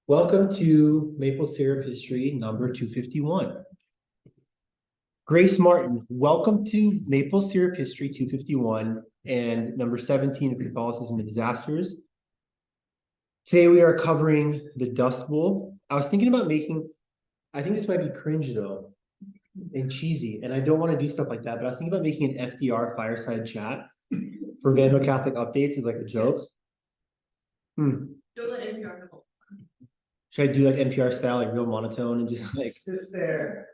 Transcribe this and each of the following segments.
Welcome to Maple Syrup History number 251. Grace Martin, welcome to Maple Syrup History 251 and number 17 of Catholicism and Disasters. Today we are covering the Dust Bowl. I was thinking about I think this might be cringe though, and cheesy, and I don't want to do stuff like that, but I was thinking about making an FDR fireside chat for Vandal Catholic Updates as like a joke. Don't let NPR go. Should I do like NPR style, like real monotone and just like Just there.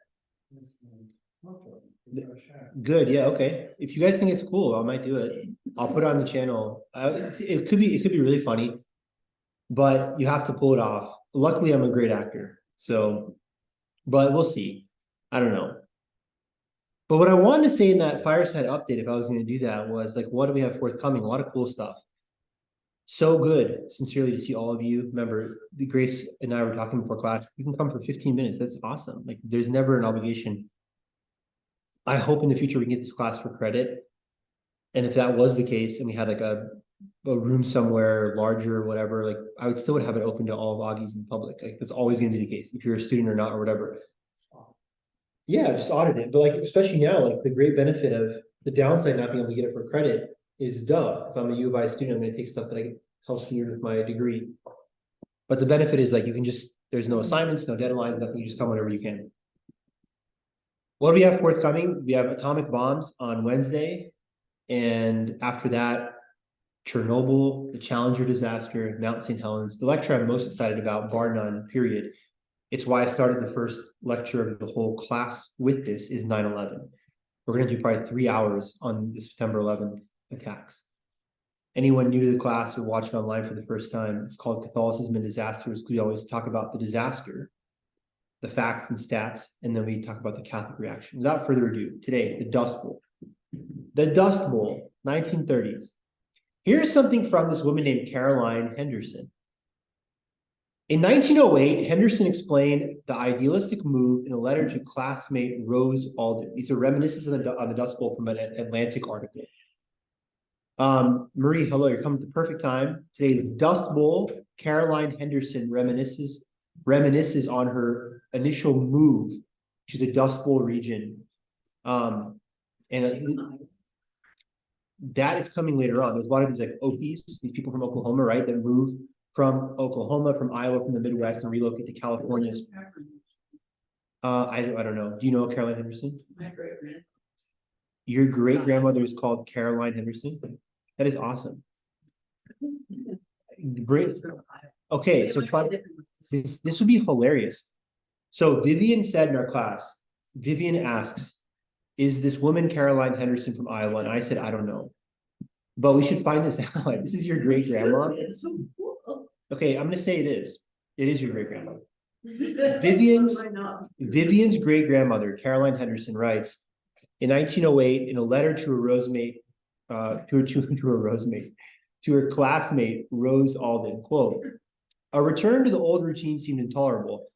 good? Yeah, okay. If you guys think it's cool, I might do it. I'll put it on the channel. It could be really funny, but you have to pull it off. Luckily, I'm a great actor, so but we'll see. I don't know. But what I wanted to say in that fireside update, if I was going to do that, was like, what do we have forthcoming? A lot of cool stuff. So good, sincerely, to see all of you. Remember, the Grace and I were talking before class. You can come for 15 minutes. That's awesome. Like, there's never an obligation. I hope in the future we can get this class for credit. And if that was the case, and we had like a room somewhere larger or whatever, like I would still have it open to all of Augies in public. Like that's always going to be the case, if you're a student or not or whatever. Yeah, just audit it. But like, especially now, like the great benefit of the downside not being able to get it for credit is duh. If I'm a U of I student, I'm going to take stuff that helps me with my degree. But the benefit is like you can just, there's no assignments, no deadlines, nothing. You just come whenever you can. What do we have forthcoming? We have atomic bombs on Wednesday. And after that, Chernobyl, the Challenger disaster, Mount St. Helens. The lecture I'm most excited about, bar none, period. It's why I started the first lecture of the whole class with this is 9/11. We're going to do probably 3 hours on the September 11th attacks. Anyone new to the class or watching online for the first time, it's called Catholicism and Disasters. We always talk about the disaster, the facts and stats, and then we talk about the Catholic reaction. Without further ado, today, the Dust Bowl. The Dust Bowl, 1930s. Here's something from this woman named Caroline Henderson. In 1908, Henderson explained the idealistic move in a letter to classmate Rose Alden. These are reminiscences on the Dust Bowl from an Atlantic article. Marie, hello, you're coming at the perfect time. Today, the Dust Bowl, Caroline Henderson reminisces on her initial move to the Dust Bowl region. That is coming later on. There's a lot of these like Okies, these people from Oklahoma, right, that move from Oklahoma, from Iowa, from the Midwest, and relocate to California. I don't know. Do you know Caroline Henderson? My great grandmother. Your great grandmother is called Caroline Henderson. That is awesome. Great. Okay, so this would be hilarious. So Vivian said in our class, Vivian asks, is this woman Caroline Henderson from Iowa? And I said, I don't know. But we should find this out. This is your great grandma. Okay, I'm gonna say it is. It is your great grandma. Vivian's great grandmother, Caroline Henderson, writes in 1908 in a letter to her classmate Rose Alden, quote, "A return to the old routine seemed intolerable.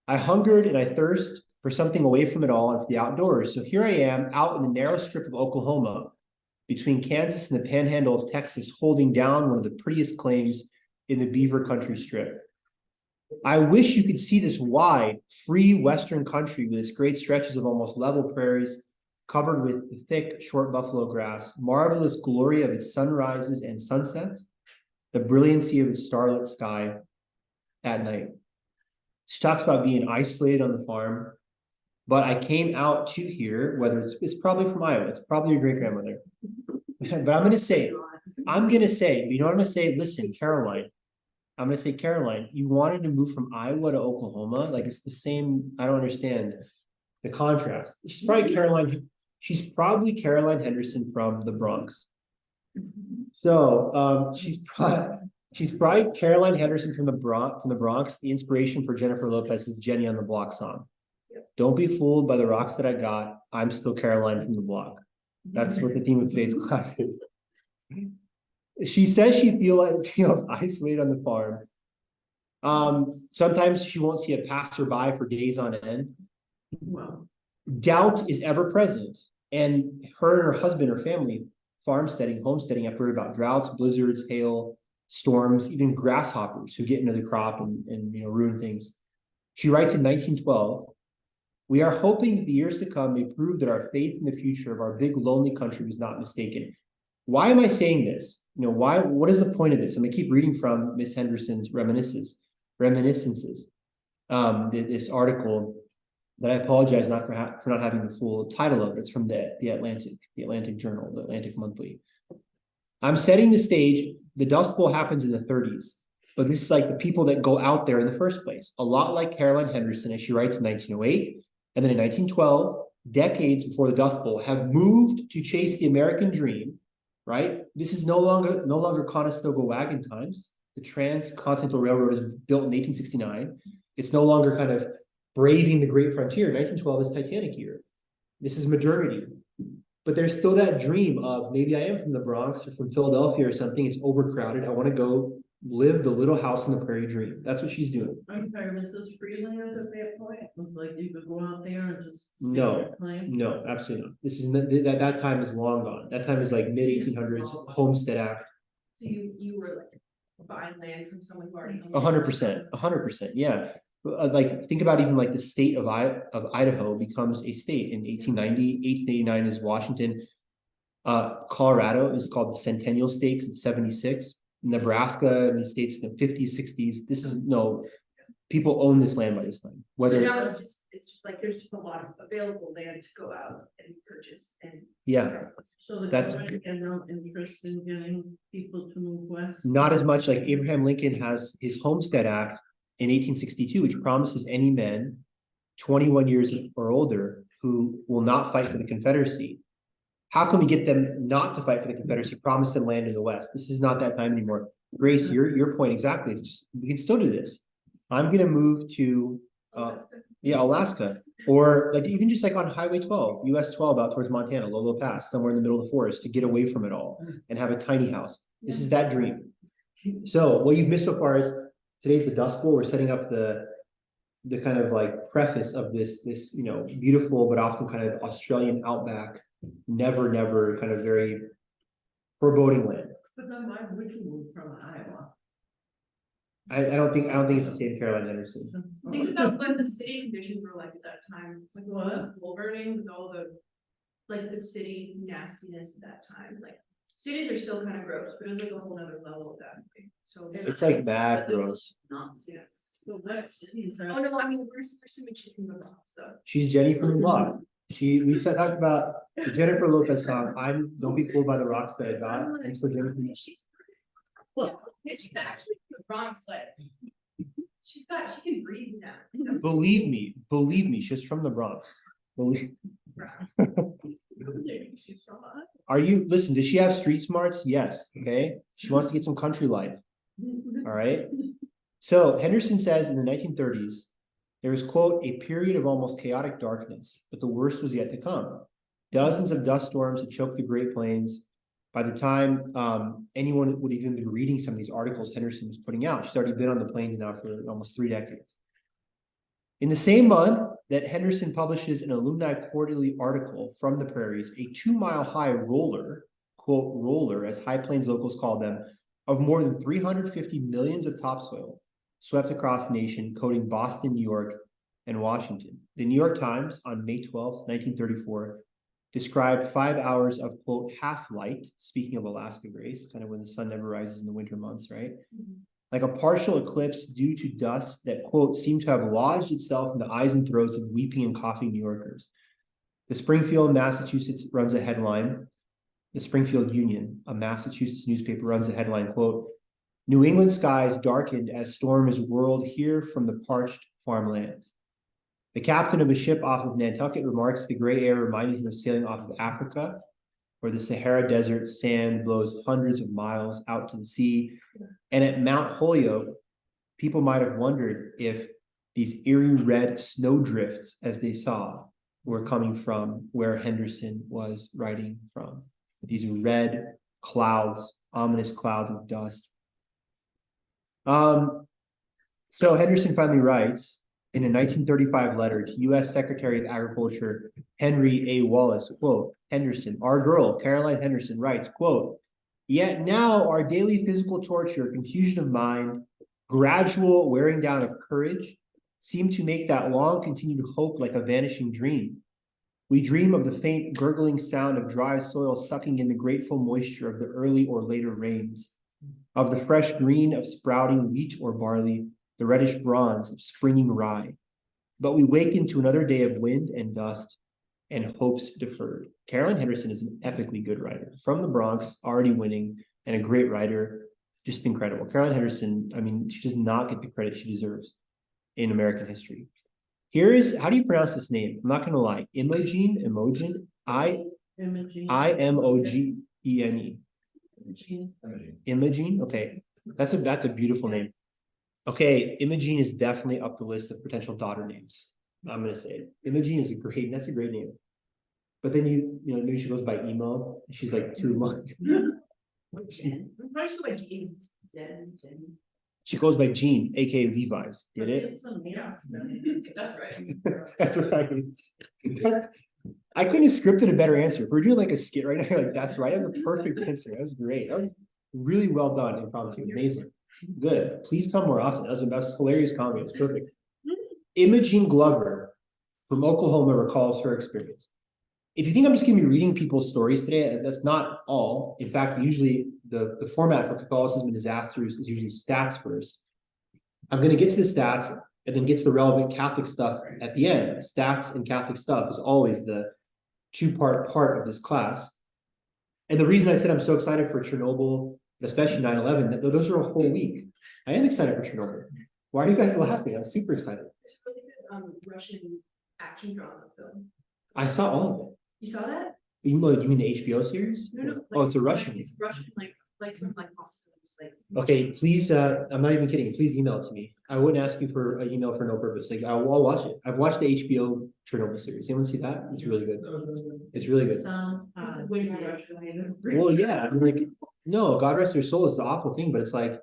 I hungered and I thirst for something away from it all and for the outdoors. So here I am out in the narrow strip of Oklahoma between Kansas and the panhandle of Texas, holding down one of the prettiest claims in the Beaver Country Strip. I wish you could see this wide, free Western country with its great stretches of almost level prairies covered with thick, short buffalo grass, marvelous glory of its sunrises and sunsets, the brilliancy of its starlit sky at night." She talks about being isolated on the farm, but I came out to here, whether it's probably from Iowa, it's probably your great grandmother. But I'm gonna say, you know what I'm gonna say? Listen, Caroline, I'm gonna say, Caroline, you wanted to move from Iowa to Oklahoma? Like it's the same, I don't understand the contrast. She's probably Caroline Henderson from the Bronx. So she's probably Caroline Henderson from the Bronx. The inspiration for Jennifer Lopez's Jenny on the Block song. Don't be fooled by the rocks that I got. I'm still Caroline from the block. That's what the theme of today's class is. She says she feels isolated on the farm. Sometimes she won't see a passerby for days on end. Wow. Doubt is ever present. And her and her husband or family homesteading after about droughts, blizzards, hail, storms, even grasshoppers who get into the crop and ruin things. She writes in 1912, "We are hoping that the years to come may prove that our faith in the future of our big lonely country was not mistaken." Why am I saying this? What is the point of this? I'm gonna keep reading from Miss Henderson's reminiscences. This article that I apologize for not having the full title of it. It's from the Atlantic Journal, the Atlantic Monthly. "I'm setting the stage. The Dust Bowl happens in the 30s, but this is like the people that go out there in the first place. A lot like Caroline Henderson, as she writes in 1908, and then in 1912, decades before the Dust Bowl, have moved to chase the American dream." Right? This is no longer Conestoga wagon times. The Transcontinental Railroad is built in 1869. It's no longer kind of braving the great frontier. 1912 is Titanic year. This is modernity. But there's still that dream of, maybe I am from the Bronx or from Philadelphia or something. It's overcrowded. I want to go live the little house in the prairie dream. That's what she's doing. I'm sorry, was this Freeland at that point? It was like you could go out there and just. No, no, absolutely not. This is that time is long gone. That time is like mid 1800s Homestead Act. So you were like buying land from someone who already. 100%, yeah. Like think about even like the state of Idaho becomes a state in 1890. 1889 is Washington. Colorado is called the Centennial Stakes in 76. Nebraska and these states in the 50s, 60s. This is people own this land by this time. So now it's just like there's just a lot of available land to go out and purchase and. Yeah. So That's- and no interest in getting people to move west. Not as much. Like Abraham Lincoln has his Homestead Act in 1862, which promises any men 21 years or older who will not fight for the Confederacy. How can we get them not to fight for the Confederacy? Promise them land in the West. This is not that time anymore. Grace, your point exactly. It's just, we can still do this. I'm gonna move to Alaska, or like even just like on Highway 12, US 12 out towards Montana, Lolo Pass, somewhere in the middle of the forest to get away from it all and have a tiny house. This is that dream. So what you've missed so far is today's the Dust Bowl. We're setting up the kind of like preface of this beautiful but often kind of Australian outback, never kind of very foreboding land. But then why would you move from Iowa? I don't think it's the same Caroline Henderson. Think about what the city conditions were like at that time, like What? coal burning with all the city nastiness at that time, like. Cities are still kind of gross, but it was like a whole nother level of that. So. It's like mad gross. Nonsense. So that's, Oh, no, I mean, we're assuming she can go wrong, so. She's Jenny from the block. We talked about the Jennifer Lopez song. Don't be fooled by the rocks that I got. I'm so Jennifer. She's. She's actually the wrong side. She can breathe now. Believe me, she's from the Bronx. she's from Iowa. Listen, does she have street smarts? Yes. Okay. She wants to get some country life. All right. So Henderson says in the 1930s, there was, quote, "a period of almost chaotic darkness, but the worst was yet to come. Dozens of dust storms had choked the Great Plains. By the time anyone would even be reading some of these articles Henderson was putting out, she's already been on the plains now for almost 3 decades. In the same month that Henderson publishes an alumni quarterly article from the prairies, a 2-mile high roller, quote, roller, as High Plains locals call them, of more than 350 millions of topsoil swept across the nation, coating Boston, New York, and Washington. The New York Times on May 12th, 1934, described 5 hours of, quote, half light, speaking of Alaska, Grace, kind of when the sun never rises in the winter months, right? Like a partial eclipse due to dust that, quote, seemed to have lodged itself in the eyes and throats of weeping and coughing New Yorkers. The Springfield, Massachusetts runs a headline. The Springfield Union, a Massachusetts newspaper, runs a headline, quote, "New England skies darkened as storm is whirled here from the parched farmlands." The captain of a ship off of Nantucket remarks the gray air reminded him of sailing off of Africa, where the Sahara Desert sand blows hundreds of miles out to the sea. And at Mount Holyoke, people might have wondered if these eerie red snowdrifts, as they saw, were coming from where Henderson was writing from. These red clouds, ominous clouds of dust. So Henderson finally writes in a 1935 letter to U.S. Secretary of Agriculture Henry A. Wallace, quote, "Henderson, our girl, Caroline Henderson, writes, quote, Yet now our daily physical torture, confusion of mind, gradual wearing down of courage seem to make that long continued hope like a vanishing dream. We dream of the faint gurgling sound of dry soil sucking in the grateful moisture of the early or later rains, of the fresh green of sprouting wheat or barley, the reddish bronze of springing rye. But we waken to another day of wind and dust and hopes deferred. Caroline Henderson is an epically good writer from the Bronx, already winning, and a great writer, just incredible. Caroline Henderson, I mean, she does not get the credit she deserves in American history. Here is, how do you pronounce this name? I'm not going to lie. Imogen, Imogene. I-M-O-G-E-N-E. Imogen, okay. That's a beautiful name. Okay, Imogen is definitely up the list of potential daughter names. I'm gonna say it. Imogen is that's a great name. But then maybe she goes by Emo. She's like 2 months. She goes by Jean, aka Levi's. Get it? That's right. That's right. I couldn't have scripted a better answer. If we're doing like a skit right now, like that's right. That's a perfect answer. That was great. That was really well done. Impromptu. Amazing. Good. Please come more often. That was hilarious comedy. It's perfect. Imogen Glover from Oklahoma recalls her experience. If you think I'm just going to be reading people's stories today, that's not all. In fact, usually the format for Catholicism and disasters is usually stats first. I'm going to get to the stats and then get to the relevant Catholic stuff at the end. Stats and Catholic stuff is always the two-part of this class. And the reason I said I'm so excited for Chernobyl, especially 9/11, that those are a whole week. I am excited for Chernobyl. Why are you guys laughing? I'm super excited. It's really good Russian action drama film. I saw all of it. You saw that? You mean the HBO series? No. Oh, it's a Russian. It's Russian, like hospitals, like. Okay, please, I'm not even kidding. Please email it to me. I wouldn't ask you for an email for no purpose. Like, I'll watch it. I've watched the HBO Chernobyl series. Anyone see that? It's really good. It's really good. Sounds Way more Russian. Well, yeah, I mean, like, no, God rest their soul is the awful thing, but it's like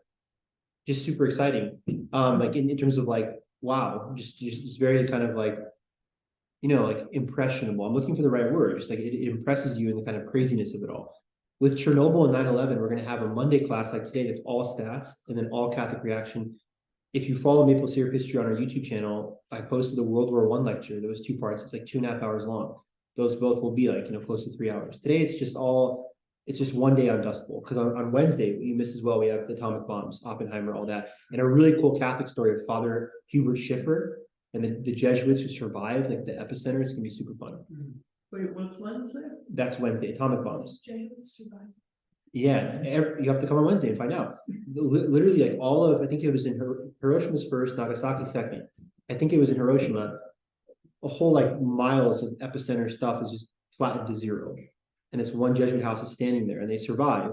just super exciting. Like in terms of like, wow, just very kind of like, like impressionable. I'm looking for the right word. Just like it impresses you in the kind of craziness of it all. With Chernobyl and 9/11, we're going to have a Monday class like today that's all stats and then all Catholic reaction. If you follow Maple Syrup History on our YouTube channel, I posted the World War I lecture. There was 2 parts. It's like 2.5 hours long. Those both will be like, close to 3 hours. Today, it's just 1 day on Dust Bowl. Because on Wednesday, you missed as well, we have the atomic bombs, Oppenheimer, all that. And a really cool Catholic story of Father Hubert Schiffer and the Jesuits who survived, like the epicenter. It's going to be super fun. Wait, what's Wednesday? That's Wednesday, atomic bombs. Jesuits survived. Yeah, you have to come on Wednesday and find out. Literally, like all of, I think it was in Hiroshima's first, Nagasaki second. I think it was in Hiroshima. A whole like miles of epicenter stuff is just flattened to zero. And this one Jesuit house is standing there and they survive.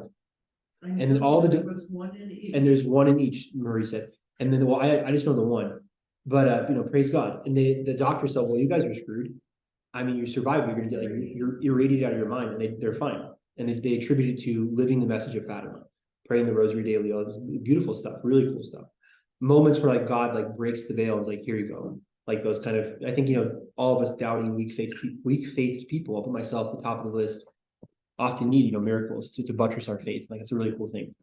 And then all the, There was one in each. and there's one in each, Murray said. And then, well, I just know the one. But, praise God. And the doctor said, well, you guys are screwed. I mean, you survived, but you're going to get like, you're irradiated out of your mind, and they're fine. And they attribute it to living the message of Fatima, praying the rosary daily, all this beautiful stuff, really cool stuff. Moments where like God like breaks the veil and is like, here you go. Like those kind of, I think, all of us doubting weak faith people, I'll put myself at the top of the list, often need, miracles to buttress our faith. Like it's a really cool thing.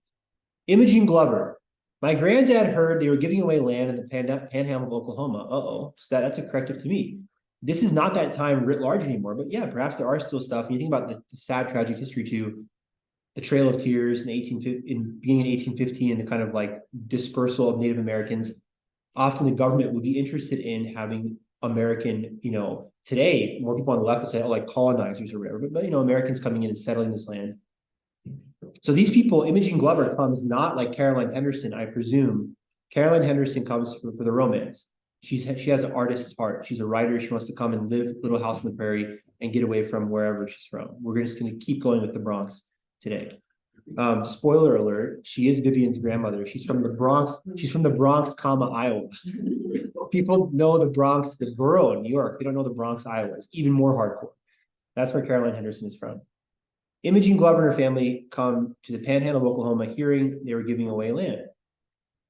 Imogen Glover. My granddad heard they were giving away land in the panhandle of Oklahoma. So that's a corrective to me. This is not that time writ large anymore, but yeah, perhaps there are still stuff. And you think about the sad, tragic history too, the Trail of Tears beginning in 1815 and the kind of like dispersal of Native Americans. Often the government would be interested in having American, today, more people on the left would say, oh, like colonizers or whatever, but Americans coming in and settling this land. So these people, Imogen Glover comes not like Caroline Henderson, I presume. Caroline Henderson comes for the romance. She has an artist's heart. She's a writer. She wants to come and live Little House on the Prairie and get away from wherever she's from. We're just going to keep going with the Bronx today. Spoiler alert, she is Vivian's grandmother. She's from the Bronx. She's from the Bronx, Iowa. People know the Bronx, the borough in New York. They don't know the Bronx, Iowa. It's even more hardcore. That's where Caroline Henderson is from. Imogen Glover and her family come to the panhandle of Oklahoma hearing they were giving away land.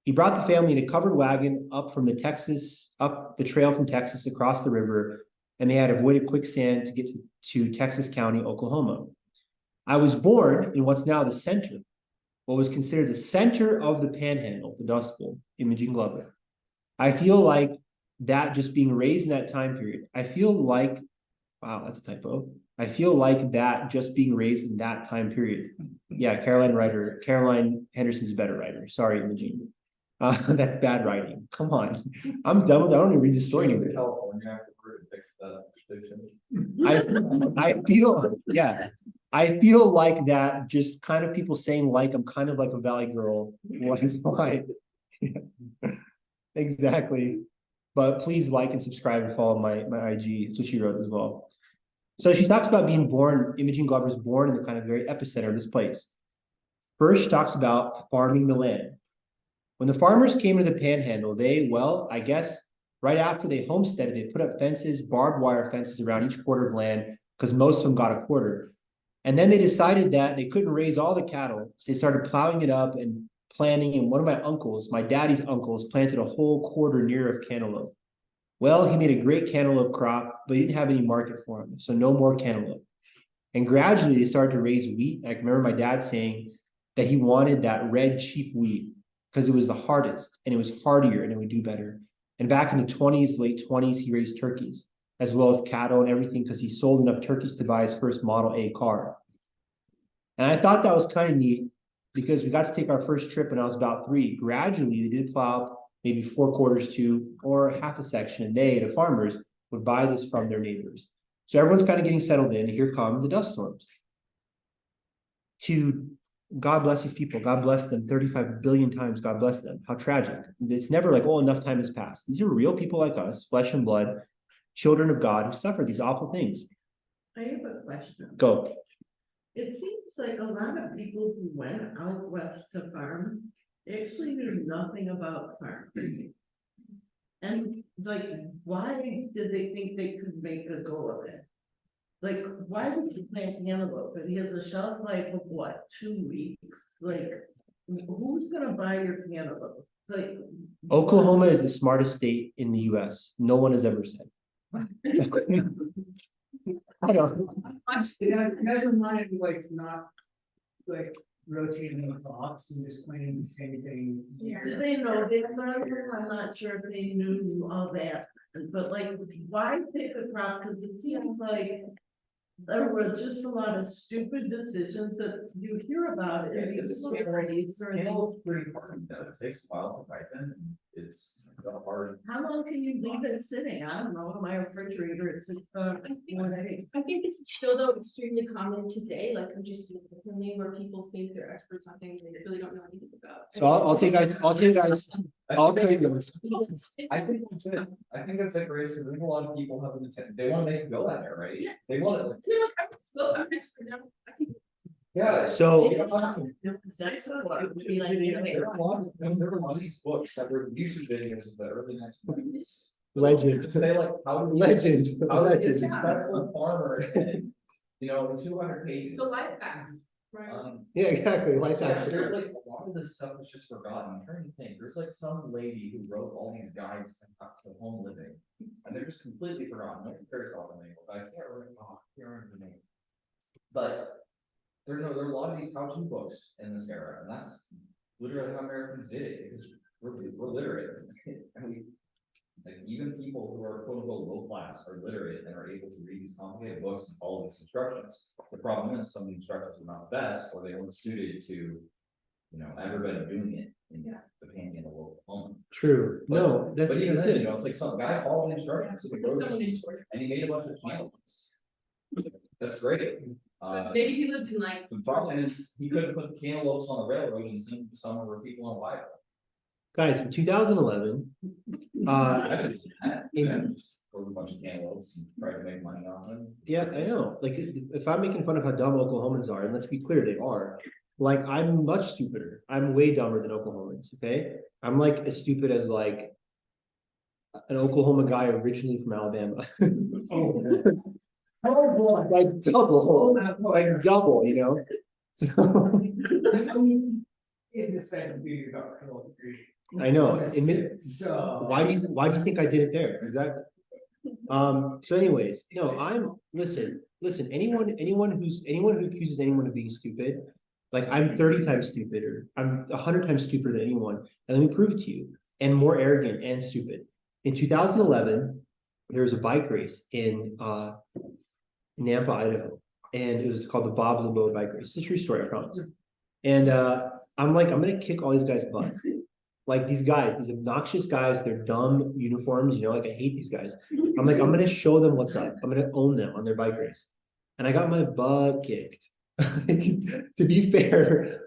He brought the family in a covered wagon up the trail from Texas across the river, and they had avoided quicksand to get to Texas County, Oklahoma. I was born in what's now the center what was considered the center of the Panhandle, the Dust Bowl, Imogene Glover. I feel like that just being raised in that time period, I feel like, wow, that's a typo. I feel like that just being raised in that time period. Yeah, Caroline Henderson's a better writer. Sorry, Imogene. That's bad writing. Come on. I'm done with it. I don't even read the story anymore. California afterward to fix that prediction. I feel, yeah, I feel like that just kind of people saying like, I'm kind of like a Valley girl. Was why. Exactly. But please like and subscribe and follow my IG. That's what she wrote as well. So she talks about being born, Imogene Glover is born in the kind of very epicenter of this place. First, she talks about farming the land. When the farmers came to the Panhandle, they, well, I guess right after they homesteaded, they put up fences, barbed wire fences around each quarter of land because most of them got a quarter. And then they decided that they couldn't raise all the cattle. So they started plowing it up and planting. And one of my uncles, my daddy's uncles, planted a whole quarter near of cantaloupe. Well, he made a great cantaloupe crop, but he didn't have any market for them. So no more cantaloupe. And gradually they started to raise wheat. I can remember my dad saying that he wanted that red, cheap wheat because it was the hardest and it was hardier and it would do better. And back in the 20s, late 20s, he raised turkeys as well as cattle and everything because he sold enough turkeys to buy his first Model A car. And I thought that was kind of neat because we got to take our first trip when I was about 3. Gradually, they did plow maybe 4 quarters to or half a section. And they, the farmers, would buy this from their neighbors. So everyone's kind of getting settled in. Here come the dust storms. God bless these people. God bless them 35 billion times. God bless them. How tragic. It's never like, oh, enough time has passed. These are real people like us, flesh and blood, children of God who suffer these awful things. I have a question. Go. It seems like a lot of people who went out west to farm actually knew nothing about farming. And like, why did they think they could make a go of it? Like, why would you plant cantaloupe? It has a shelf life of what, 2 weeks? Like, who's gonna buy your cantaloupe? Like. Oklahoma is the smartest state in the US. No one has ever said. I don't. Yeah, never mind, like, not, like, rotating the crops and just planting the same thing. Do they know that? I'm not sure if they knew all that, but like, why pick a crop? Cause it seems like. There were just a lot of stupid decisions that you hear about in these stories or in these. Pretty hard, it takes a while to ripen, it's hard. How long can you leave it sitting? I don't know, in my refrigerator, it's one day. I think this is still though extremely common today, like I'm just differently where people think they're experts on things they really don't know anything about. So I'll tell you guys, I'll tell you guys. I think that's it, I think that's it, Grace, because I think a lot of people have an intent, they wanna make a go at it, right? Yeah. They want it, And they're like, I'm just well, I'm expert now. I can- yeah. So There were a lot of these books that were YouTube videos of the early 1990s. legend, Say like, how do we legend, how is a legend. successful farmer, and, you know, in 200 pages. The life hacks, right? Yeah, exactly. Life Yeah, hacks. there's like a lot of this stuff is just forgotten. I'm trying to think. There's like some lady who wrote all these guides to home living, and they're just completely forgotten. No one cares about the name, but I can't remember the name. But there are a lot of these how-to books in this era, and that's literally how Americans did it because we're literate, and we. Like even people who are quote unquote low class are literate and are able to read these complicated books and follow these instructions. The problem is some of the instructions are not the best, or they weren't suited to, you know, everybody doing it in the Panhandle of Oklahoma. True. No, that's But even then, you it. know, it's like some guy followed the instructions and It's like someone in Georgia. he made a bunch of cantaloupes. That's great. Maybe he lived in like. The problem is he couldn't put the cantaloupes on the railroad and send them to somewhere where people want to buy them. Guys, in 2011, I didn't do that. I just ordered a bunch of cantaloupes and tried to make money off them. yeah, I know. Like, if I'm making fun of how dumb Oklahomans are, and let's be clear, they are. Like, I'm much stupider. I'm way dumber than Oklahomans. Okay, I'm like as stupid as like an Oklahoma guy originally from Alabama. Oh, boy. Like double, you know. I mean, in the second video, doctoral degree. I know. So. Why do you think I did it there? Exactly. So anyways, no, listen, anyone who accuses anyone of being stupid, Like I'm 30 times stupider. I'm 100 times stupider than anyone. And let me prove it to you. And more arrogant and stupid. In 2011, there was a bike race in Nampa, Idaho. And it was called the Bob LeBeau bike race. It's a true story, I promise. And I'm like, I'm gonna kick all these guys' butt. Like these guys, these obnoxious guys, they're dumb uniforms, like I hate these guys. I'm like, I'm gonna show them what's up. I'm gonna own them on their bike race. And I got my butt kicked. To be fair,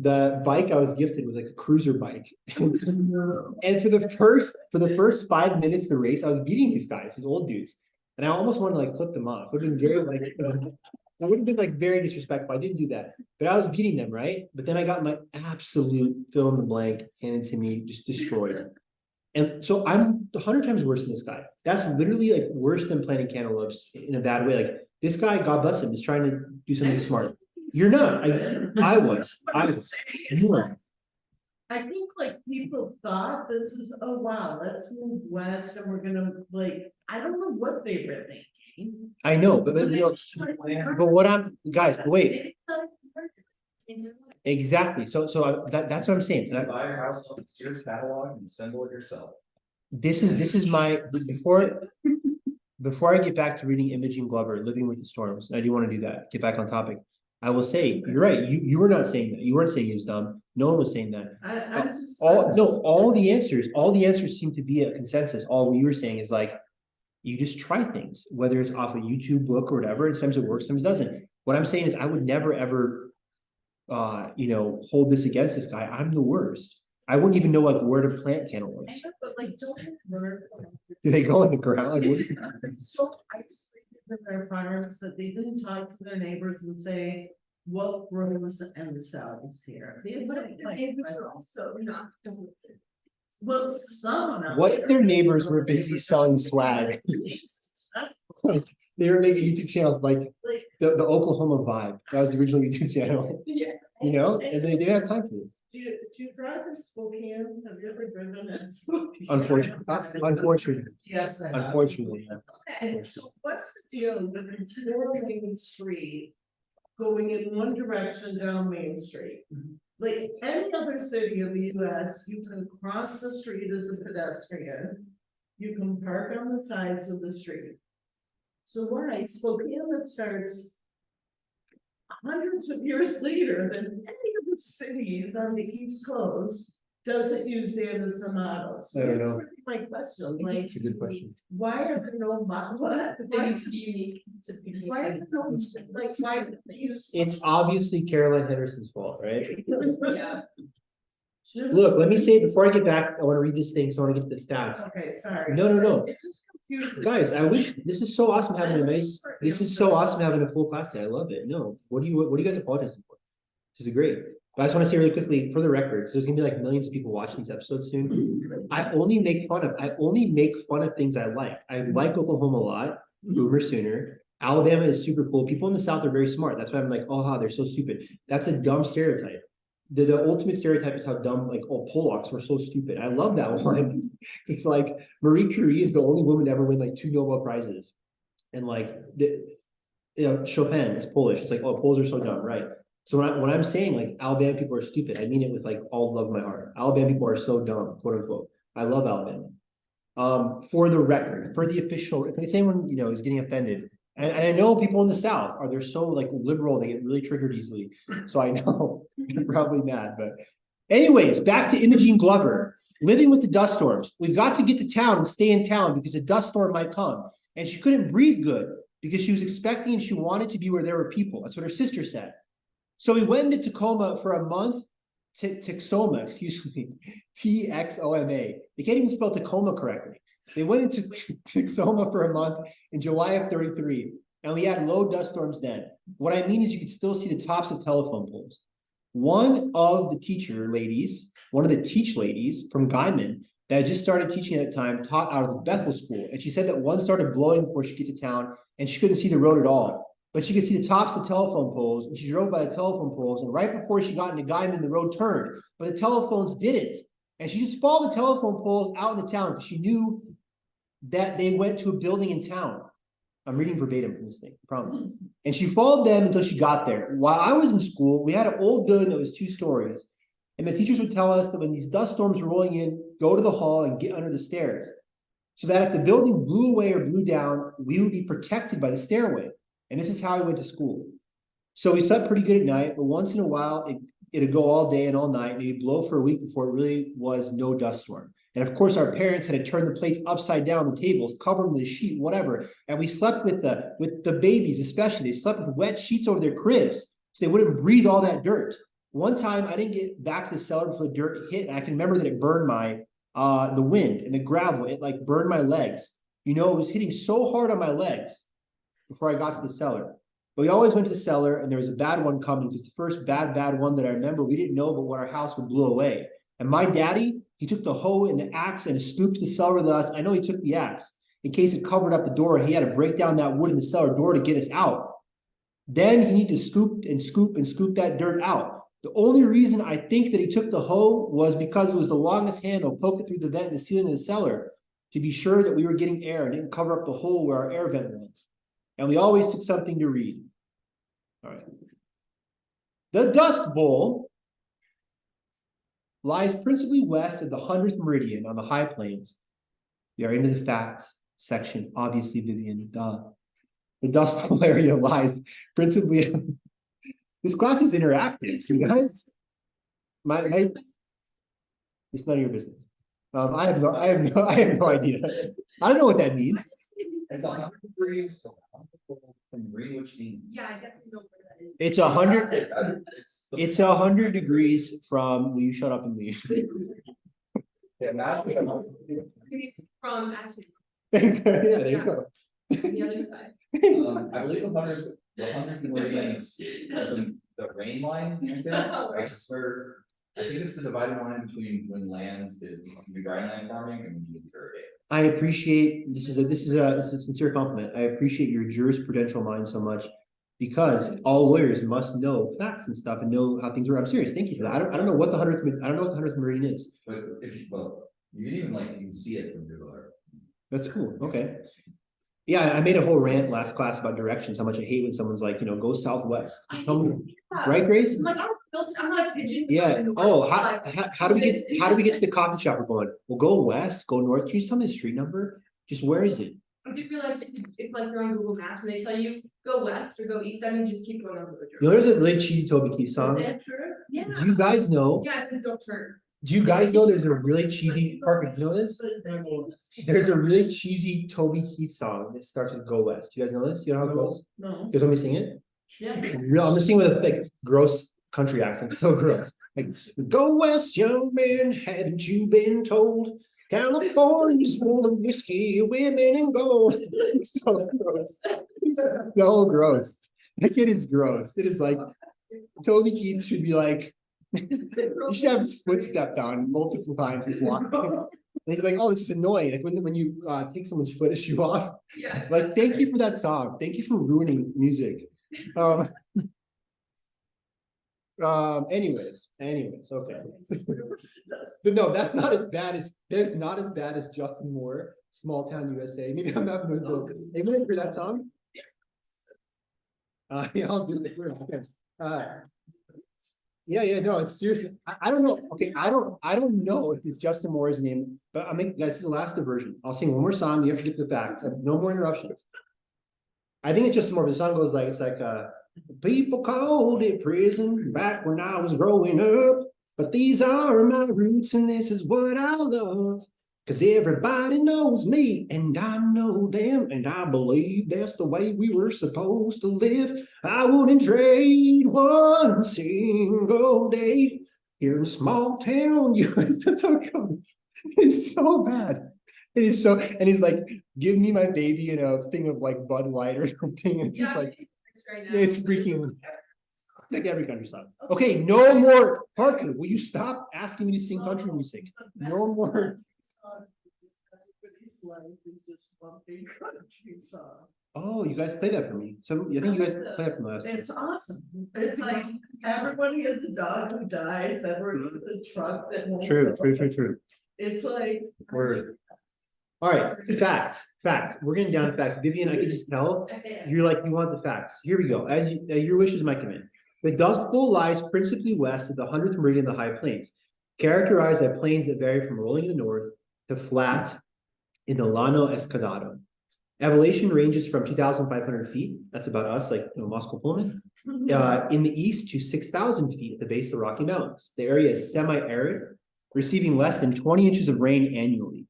the bike I was gifted was like a cruiser bike. And for the first 5 minutes of the race, I was beating these guys, these old dudes. And I almost wanted to like flip them off. It would have been very like, I would have been like very disrespectful. I didn't do that, but I was beating them, right? But then I got my absolute fill in the blank handed to me, just destroyed. And so I'm 100 times worse than this guy. That's literally like worse than planting cantaloupes in a bad way. Like this guy, God bless him, is trying to do something smart. You're not. I was. You weren't. I think like people thought this is, oh wow, let's move west and we're gonna like, I don't know what they were thinking. I know, but but what I'm, guys, wait, exactly. So that's what I'm saying. And Buy your house on the Sears catalog and assemble it yourself. this is my before I get back to reading Imogen Glover, Living with the Storms, and I do want to do that, get back on topic. I will say, you're right, you were not saying that. You weren't saying he was dumb. No one was saying that. All the answers seem to be a consensus. All we were saying is like, you just try things, whether it's off a YouTube book or whatever. Sometimes it works, sometimes it doesn't. What I'm saying is I would never ever hold this against this guy. I'm the worst. I wouldn't even know like where to plant cantaloupes. I know, but like, don't learn. Do they go in the ground? Like, what- So isolated in their farms that they didn't talk to their neighbors and say, what grows and sells here? Also not. Well, someone. What if their neighbors were busy selling swag? Like they were making YouTube channels like Like, the Oklahoma Vibe. That was the original YouTube channel, Yeah. and they didn't have time for it. do you drive in Spokane? Have you ever driven in Spokane? Unfortunately, Yes, I have. unfortunately, yeah. Okay, so what's the deal with the four-lane street going in one direction down Main Street? Like any other city in the US, you can cross the street as a pedestrian. You can park on the sides of the street. So why Spokane that starts hundreds of years later than any of the cities on the East Coast doesn't use the models? I don't know. That's really my question, like, It's a good question. why are there no what? They need to be unique. to be unique. Why are there no, like, why do they use? It's obviously Caroline Henderson's fault, right? Yeah. Look, let me say it before I get back. I want to read this thing, so I want to get the stats. Okay, sorry. No. It just confused me. Guys, I wish this is so awesome having a nice. This is so awesome having a full class day. I love it. No, what do you guys apologize for? This is great. But I just want to say really quickly for the record, because there's gonna be like millions of people watching these episodes soon. I only make fun of things I like. I like Oklahoma a lot. Boomer Sooner. Alabama is super cool. People in the South are very smart. That's why I'm like, oh, they're so stupid. That's a dumb stereotype. The ultimate stereotype is how dumb, like, oh, Polacks were so stupid. I love that one. It's like Marie Curie is the only woman to ever win like 2 Nobel Prizes. And like Chopin is Polish. It's like, oh, Poles are so dumb, right? So when I'm saying like Alabama people are stupid, I mean it with like all love of my heart. Alabama people are so dumb, quote unquote. I love Alabama. For the record, for the official, if anyone is getting offended, and I know people in the South they're so like liberal, they get really triggered easily. So I know you're probably mad, but anyways, back to Imogen Glover, living with the dust storms. We've got to get to town and stay in town because a dust storm might come. And she couldn't breathe good because she was expecting and she wanted to be where there were people. That's what her sister said. So we went into Tacoma for a month. Texoma, excuse me, T-X-O-M-A. They can't even spell Tacoma correctly. They went into Texoma for a month in July of 33, and we had low dust storms then. What I mean is you could still see the tops of telephone poles. One of the teach ladies from Guyman that had just started teaching at the time taught out of the Bethel school. And she said that one started blowing before she get to town and she couldn't see the road at all. But she could see the tops of telephone poles, and she drove by the telephone poles, and right before she got into Guyman, the road turned, but the telephones didn't. And she just followed the telephone poles out into town because she knew that they went to a building in town. I'm reading verbatim from this thing, I promise. And she followed them until she got there. While I was in school, we had an old building that was 2 stories. And the teachers would tell us that when these dust storms were rolling in, go to the hall and get under the stairs. So that if the building blew away or blew down, we would be protected by the stairway. And this is how I went to school. So we slept pretty good at night, but once in a while, it'd go all day and all night, maybe blow for a week before it really was no dust storm. And of course, our parents had to turn the plates upside down, the tables, cover them with a sheet, whatever. And we slept with the babies, especially. They slept with wet sheets over their cribs, so they wouldn't breathe all that dirt. One time, I didn't get back to the cellar before the dirt hit, and I can remember that it burned my the wind and the gravel. It like burned my legs. You know, it was hitting so hard on my legs before I got to the cellar. But we always went to the cellar, and there was a bad one coming because the first bad one that I remember, we didn't know but what our house would blow away. And my daddy, he took the hoe and the axe and scooped to the cellar with us. I know he took the axe in case it covered up the door. He had to break down that wood in the cellar door to get us out. Then he needed to scoop that dirt out. The only reason I think that he took the hoe was because it was the longest handle, poke it through the vent in the ceiling of the cellar to be sure that we were getting air and didn't cover up the hole where our air vent was. And we always took something to read. All right. The Dust Bowl lies principally west of the 100th meridian on the high plains. We are into the facts section, obviously, Vivian. Duh. The Dust Bowl area lies principally. This class is interactive, so you guys. It's none of your business. I have no idea. I don't know what that means. It's 100 degrees from Greenwich to Yeah, I definitely know where that is. It's 100. It's the- It's 100 degrees from. Will you shut up and leave? Yeah, imagine- From actually Thanks. Yeah, there you go. the other side. I believe the hundred meridians, the rain line, I think, I swear. I think it's the dividing line between when land is the dry land farming and irrigation. I appreciate this is a sincere compliment. I appreciate your jurisprudential mind so much because all lawyers must know facts and stuff and know how things work. I'm serious. Thank you for that. I don't know what the 100th meridian is. But if you, well, you can even you can see it from Google Earth. That's cool. Okay. Yeah, I made a whole rant last class about directions, how much I hate when someone's like, go southwest. Right, Grace? I'm like, I'm not a pigeon. Yeah. Oh, how do we get to the coffee shop we're going? We'll go west, go north. Can you just tell me the street number? Just where is it? I did realize if like you're on Google Maps and they tell you go west or go east, that means just keep going over the road. There's a really cheesy Toby Keith Is song. that true? Yeah, Do you guys know? yeah, please don't turn. Do you guys know there's a really cheesy Parker? You know this? There's a really cheesy Toby Keith song that starts with "Go West." You guys know this? You know how it goes? No, You guys want me to sing it? yeah. I'm gonna sing with a like gross country accent. So gross. Like, go west, young man. Haven't you been told? California's full of whiskey, women, and gold. It's so gross. It's so gross. Like it is gross. It is like Toby Keith should be like. You should have his foot stepped on multiple times. He's walking. And he's like, "Oh, this is annoying." Like when you take someone's foot issue off. Yeah. Like, thank you for that song. Thank you for ruining music. Anyways, okay. But no, that's not as bad as Justin Moore, Small Town USA. Maybe I'm not going to. Anyone hear that song? Yeah, I'll do it. Yeah, no, it's seriously. I don't know. Okay, I don't know if it's Justin Moore's name, but I mean, guys, this is the last diversion. I'll sing one more song. You have to get the facts. No more interruptions. I think it's Justin Moore. But the song goes like, it's like, people called it prison back when I was growing up, but these are my roots and this is what I love. Cause everybody knows me and I know them and I believe that's the way we were supposed to live. I wouldn't trade one single day here in a small town. That's how it goes. It's so bad. It is so, and he's like, give me my baby in a thing of like Bud Light or something. It's just like, it's freaking, it's like every country song. Okay, no more. Parker, will you stop asking me to sing country music? No more. Everybody's life is just one big country song. Oh, you guys play that for me. So I think you guys play that for me last time. It's awesome. It's like everybody has a dog who dies, everybody has a truck that. won't True. go. It's like. Word. All right, facts. We're getting down to facts. Vivian, I can just tell you're like, you want the facts. Here we go. Your wishes might come in. The Dust Bowl lies principally west of the 100th meridian of the High Plains, characterized by plains that vary from rolling in the north to flat in the Llano Escadado. Elevation ranges from 2,500 feet, that's about us, like Moscow Pullman, in the east to 6,000 feet at the base of the Rocky Mountains. The area is semi-arid, receiving less than 20 inches of rain annually.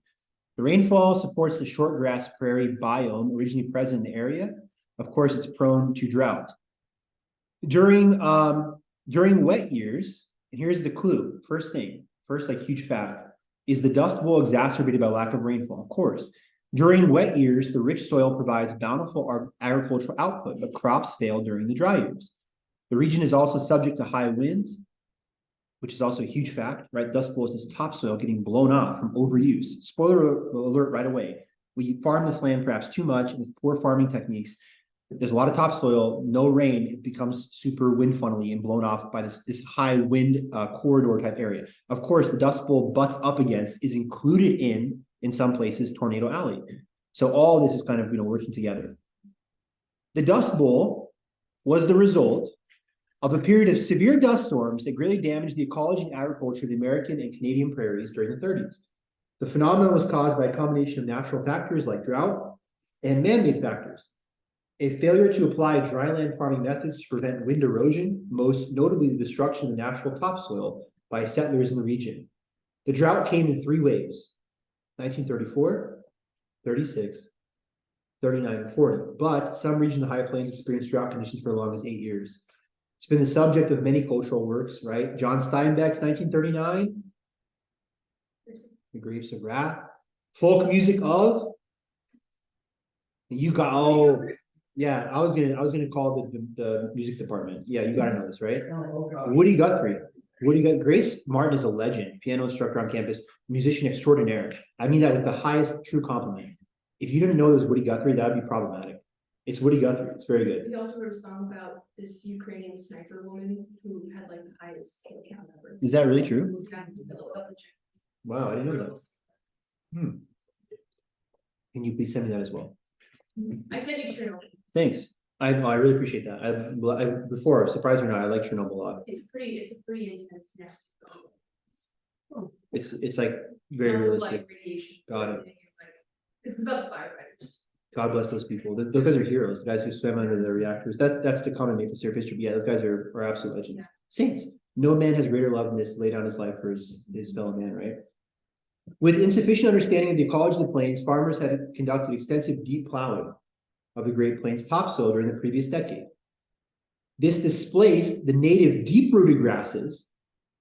The rainfall supports the short grass prairie biome originally present in the area. Of course, it's prone to drought. During wet years, and here's the clue, first like huge fact, is the Dust Bowl exacerbated by lack of rainfall? Of course. During wet years, the rich soil provides bountiful agricultural output, but crops fail during the dry years. The region is also subject to high winds, which is also a huge fact, right? Dust Bowl is this topsoil getting blown off from overuse. Spoiler alert right away. We farm this land perhaps too much with poor farming techniques. There's a lot of topsoil, no rain, it becomes super wind funnely and blown off by this high wind corridor type area. Of course, the Dust Bowl butts up against is included in some places, Tornado Alley. So all this is kind of, working together. The Dust Bowl was the result of a period of severe dust storms that greatly damaged the ecology and agriculture of the American and Canadian prairies during the 30s. The phenomenon was caused by a combination of natural factors like drought and man-made factors. A failure to apply dryland farming methods to prevent wind erosion, most notably the destruction of the natural topsoil by settlers in the region. The drought came in 3 waves, 1934, 36, 39, and 40. But some regions of the High Plains experienced drought conditions for as long as 8 years. It's been the subject of many cultural works, right? John Steinbeck's 1939, The Grapes of Wrath, folk music of, yeah, I was gonna call the music department. Yeah, you gotta know this, right? Oh, God. Woody Guthrie. Grace Martin is a legend, piano instructor on campus, musician extraordinaire. I mean that with the highest true compliment. If you didn't know this Woody Guthrie, that would be problematic. It's Woody Guthrie. It's very good. He also wrote a song about this Ukrainian sniper woman who had like the highest kill count ever. Is that really true? Who's got to build up the check. Wow, I didn't know that. Can you please send me that as well? I sent you Chernobyl. Thanks. I really appreciate that. Before, surprised or not, I like Chernobyl a lot. It's a pretty intense, nasty film. It's like very Lots of, realistic. like, radiation Got it. poisoning and, like, it's about the firefighters. God bless those people. Those guys are heroes. The guys who swam under the reactors. That's the common maple syrup history. But yeah, those guys are absolute legends. Yeah. Saints. No man has greater love than this to lay down his life for his fellow man, right? With insufficient understanding of the ecology of the plains, farmers had conducted extensive deep plowing of the Great Plains topsoil during the previous decade. This displaced the native deep-rooted grasses.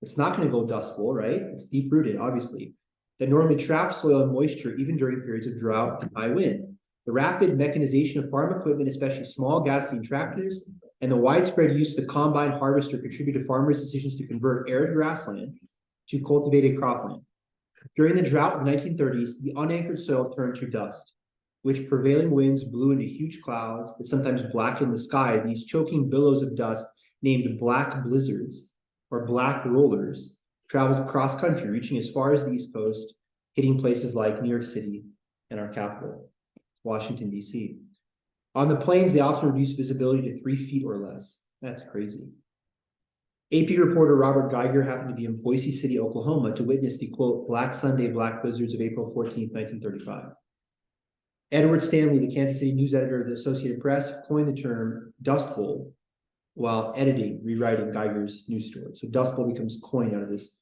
It's not going to go Dust Bowl, right? It's deep-rooted, obviously, that normally trap soil and moisture even during periods of drought and high wind. The rapid mechanization of farm equipment, especially small gasoline tractors, and the widespread use of the combine harvester contributed to farmers' decisions to convert arid grassland to cultivated cropland. During the drought of the 1930s, the unanchored soil turned to dust, which prevailing winds blew into huge clouds that sometimes blackened the sky. These choking billows of dust, named black blizzards or black rollers, traveled cross country, reaching as far as the East Coast, hitting places like New York City and our capital, Washington, D.C. On the plains, they often reduced visibility to 3 feet or less. That's crazy. AP reporter Robert Geiger happened to be in Boise City, Oklahoma, to witness the, quote, Black Sunday Black Blizzards of April 14th, 1935. Edward Stanley, the Kansas City news editor of the Associated Press, coined the term Dust Bowl while rewriting Geiger's news story. So Dust Bowl becomes coined out of this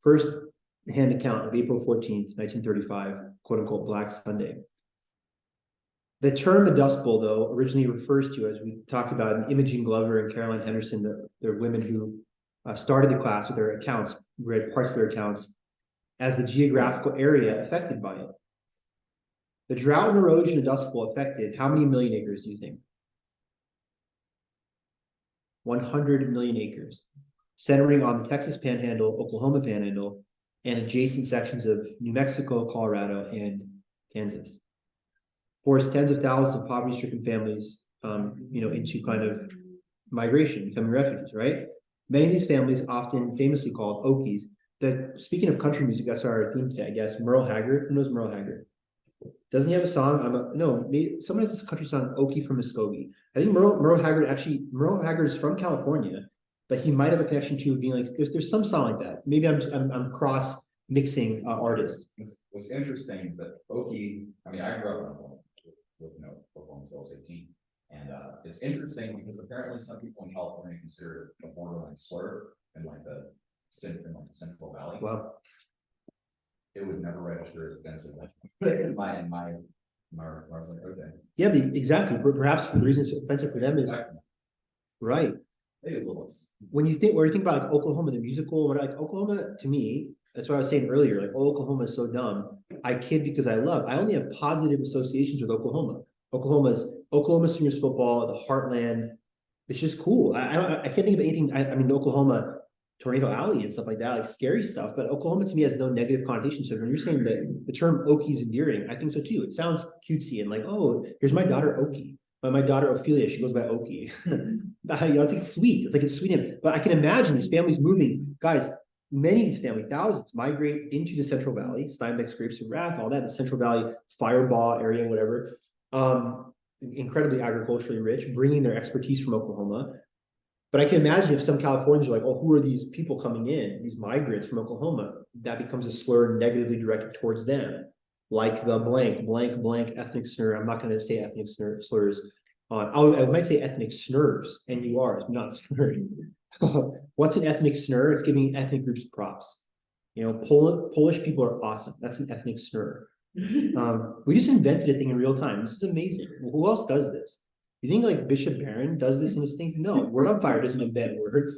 first-hand account of April 14th, 1935, quote unquote, Black Sunday. The term the Dust Bowl, though, originally refers to, as we talked about, Imogen Glover and Caroline Henderson, they're women who started the class with their accounts, read parts of their accounts, as the geographical area affected by it. The drought and erosion of Dust Bowl affected how many million acres do you think? 100 million acres, centering on the Texas Panhandle, Oklahoma Panhandle, and adjacent sections of New Mexico, Colorado, and Kansas. Forced tens of thousands of poverty-stricken families, into kind of migration, becoming refugees, right? Many of these families, often famously called Okies, speaking of country music, that's our theme today, I guess. Merle Haggard, who knows Merle Haggard? Doesn't he have a song? No, someone has this country song, Okie from Muskogee. I think Merle Haggard is from California, but he might have a connection to being like, there's some song like that. Maybe I'm cross mixing artists. What's interesting is that Okie, I mean, I grew up in Oklahoma, with Oklahoma until I was 18. And it's interesting because apparently some people in California consider it a borderline slur in like the Central Valley. Well, It would never register as offensive. In my, I was like, okay. yeah, but exactly. But perhaps the reason it's offensive for them is right. Maybe a little. When you think about like Oklahoma, the musical, like Oklahoma, to me, that's what I was saying earlier. Like, oh, Oklahoma is so dumb. I kid because I only have positive associations with Oklahoma. Oklahoma seniors football, the heartland. It's just cool. I can't think of anything. I mean, Oklahoma, Tornado Alley and stuff like that, like scary stuff. But Oklahoma to me has no negative connotation. So when you're saying that the term Okie is endearing, I think so too. It sounds cutesy and like, oh, here's my daughter Okie. But my daughter Ophelia, she goes by Okie. It's sweet. It's like it's sweet. But I can imagine these families moving, guys. Many of these families, thousands, migrate into the Central Valley, Steinbeck's Grapes of Wrath, all that, the Central Valley Firebaugh area, whatever. Incredibly agriculturally rich, bringing their expertise from Oklahoma. But I can imagine if some Californians are like, oh, who are these people coming in, these migrants from Oklahoma? That becomes a slur negatively directed towards them, like the blank ethnic slur. I'm not going to say ethnic slurs. I might say ethnic snurs, NURs, not slurs. What's an ethnic snur? It's giving ethnic groups props. Polish people are awesome. That's an ethnic snur. We just invented a thing in real time. This is amazing. Who else does this? You think like Bishop Barron does this in his things? No, Word on Fire doesn't invent words.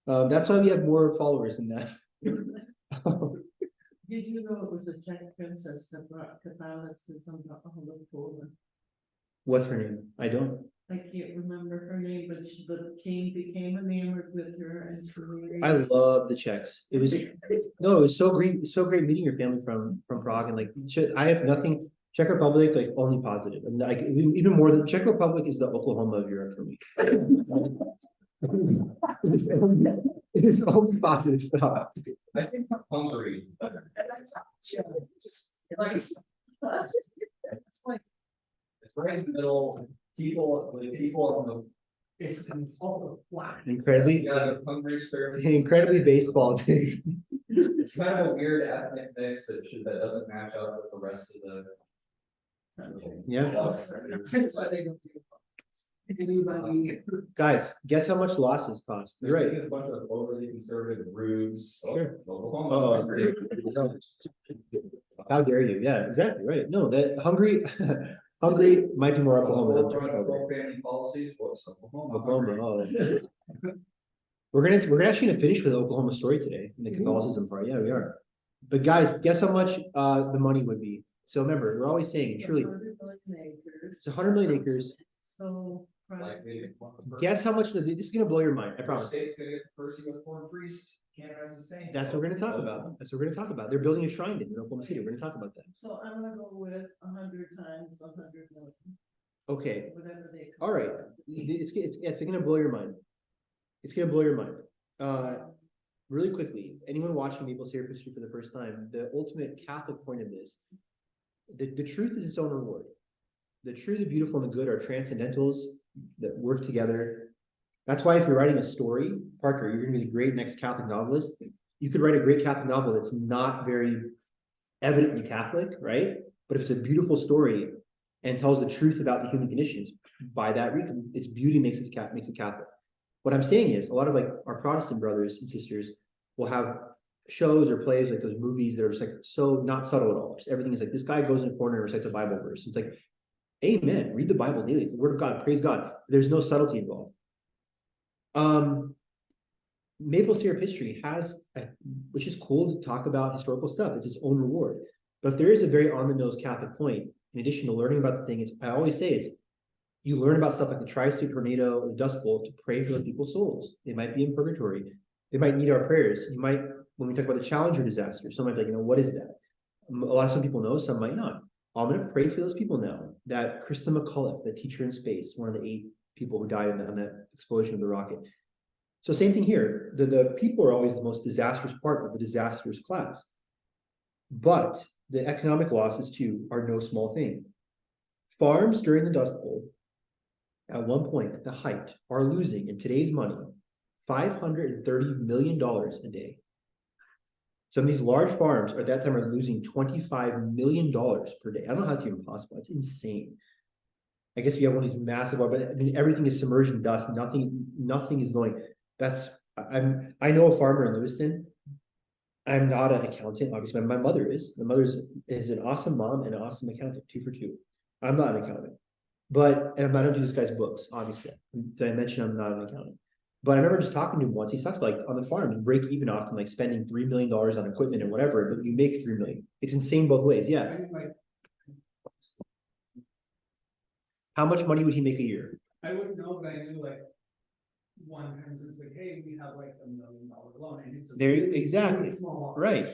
That's why we have more followers than that. Did you know it was a Czech princess that brought Catholicism to Poland? What's her name? I don't. I can't remember her name, but the king became enamored with her and she married. I love the Czechs. It was so great. So great meeting your family from Prague, and like I have nothing. Czech Republic, like only positive. And like even more than Czech Republic is the Oklahoma of Europe for me. It is only positive stuff. I think Hungary. It's right in the middle. People on the It's all flat. Incredibly Hungary's fairly. incredibly based politics. It's kind of a weird ethnic mix that doesn't match up with the rest of the. Yeah. That's why they don't do it. Anybody. Guys, guess how much losses cost? You're right. There's a bunch of overly conservative rubes. Sure. Oklahoma. How dare you? Yeah, exactly right. No, that Hungary might be more Oklahoma than Czech Republic. Family policies, what's Oklahoma? Oklahoma. Oh. We're actually gonna finish with the Oklahoma story today, in the Catholicism part. Yeah, we are. But guys, guess how much the money would be? So remember, we're always saying surely 100 million acres. it's 100 million acres. So. Like, Guess how much this is gonna blow your mind. I promise. State's gonna get the first US born priest. Canada has the same. That's what we're gonna talk about. That's what we're gonna talk about. They're building a shrine in Oklahoma City. We're gonna talk about that. So I'm gonna go with 100 times 100 million, Okay. whatever they. All right. It's gonna blow your mind. It's gonna blow your mind. Really quickly, anyone watching Maple Syrup History for the first time, the ultimate Catholic point of this, the truth is its own reward. The true, the beautiful, and the good are transcendentals that work together. That's why if you're writing a story, Parker, you're gonna be the great next Catholic novelist. You could write a great Catholic novel that's not very evidently Catholic, right? But if it's a beautiful story and tells the truth about the human conditions, by that reason, its beauty makes it Catholic. What I'm saying is a lot of like our Protestant brothers and sisters will have shows or plays like those movies that are just like so not subtle at all. Just everything is like this guy goes in a corner and recites a Bible verse. It's like, amen, read the Bible daily, the word of God, praise God. There's no subtlety involved. Maple Syrup History has, which is cool to talk about historical stuff. It's its own reward. But if there is a very on the nose Catholic point, in addition to learning about the thing, I always say it's you learn about stuff like the Tri-State Tornado or the Dust Bowl to pray for the people's souls. They might be in purgatory. They might need our prayers. You might, when we talk about the Challenger disaster, some might be like, what is that? Some people know, some might not. I'm going to pray for those people now. That Krista McCullough, the teacher in space, one of the 8 people who died on that explosion of the rocket. So same thing here. The people are always the most disastrous part of the disastrous class. But the economic losses too are no small thing. Farms during the Dust Bowl, at one point at the height, are losing in today's money $530 million a day. Some of these large farms at that time are losing $25 million per day. I don't know how it's even possible. It's insane. I guess if you have one of these massive, but I mean, everything is submerged in dust. Nothing is going. I know a farmer in Lewiston. I'm not an accountant, obviously. My mother is. My mother is an awesome mom and an awesome accountant, 2 for 2. I'm not an accountant, and I don't do this guy's books, obviously. Did I mention I'm not an accountant? But I remember just talking to him once. He talks about, like, on the farm, you break even often, like spending $3 million on equipment and whatever, but you make $3 million. It's insane both ways. Yeah. I think like, How much money would he make a year? I wouldn't know, but I knew like. One time it was like, hey, we have like $1 million loan and it's. There, really exactly. small Right.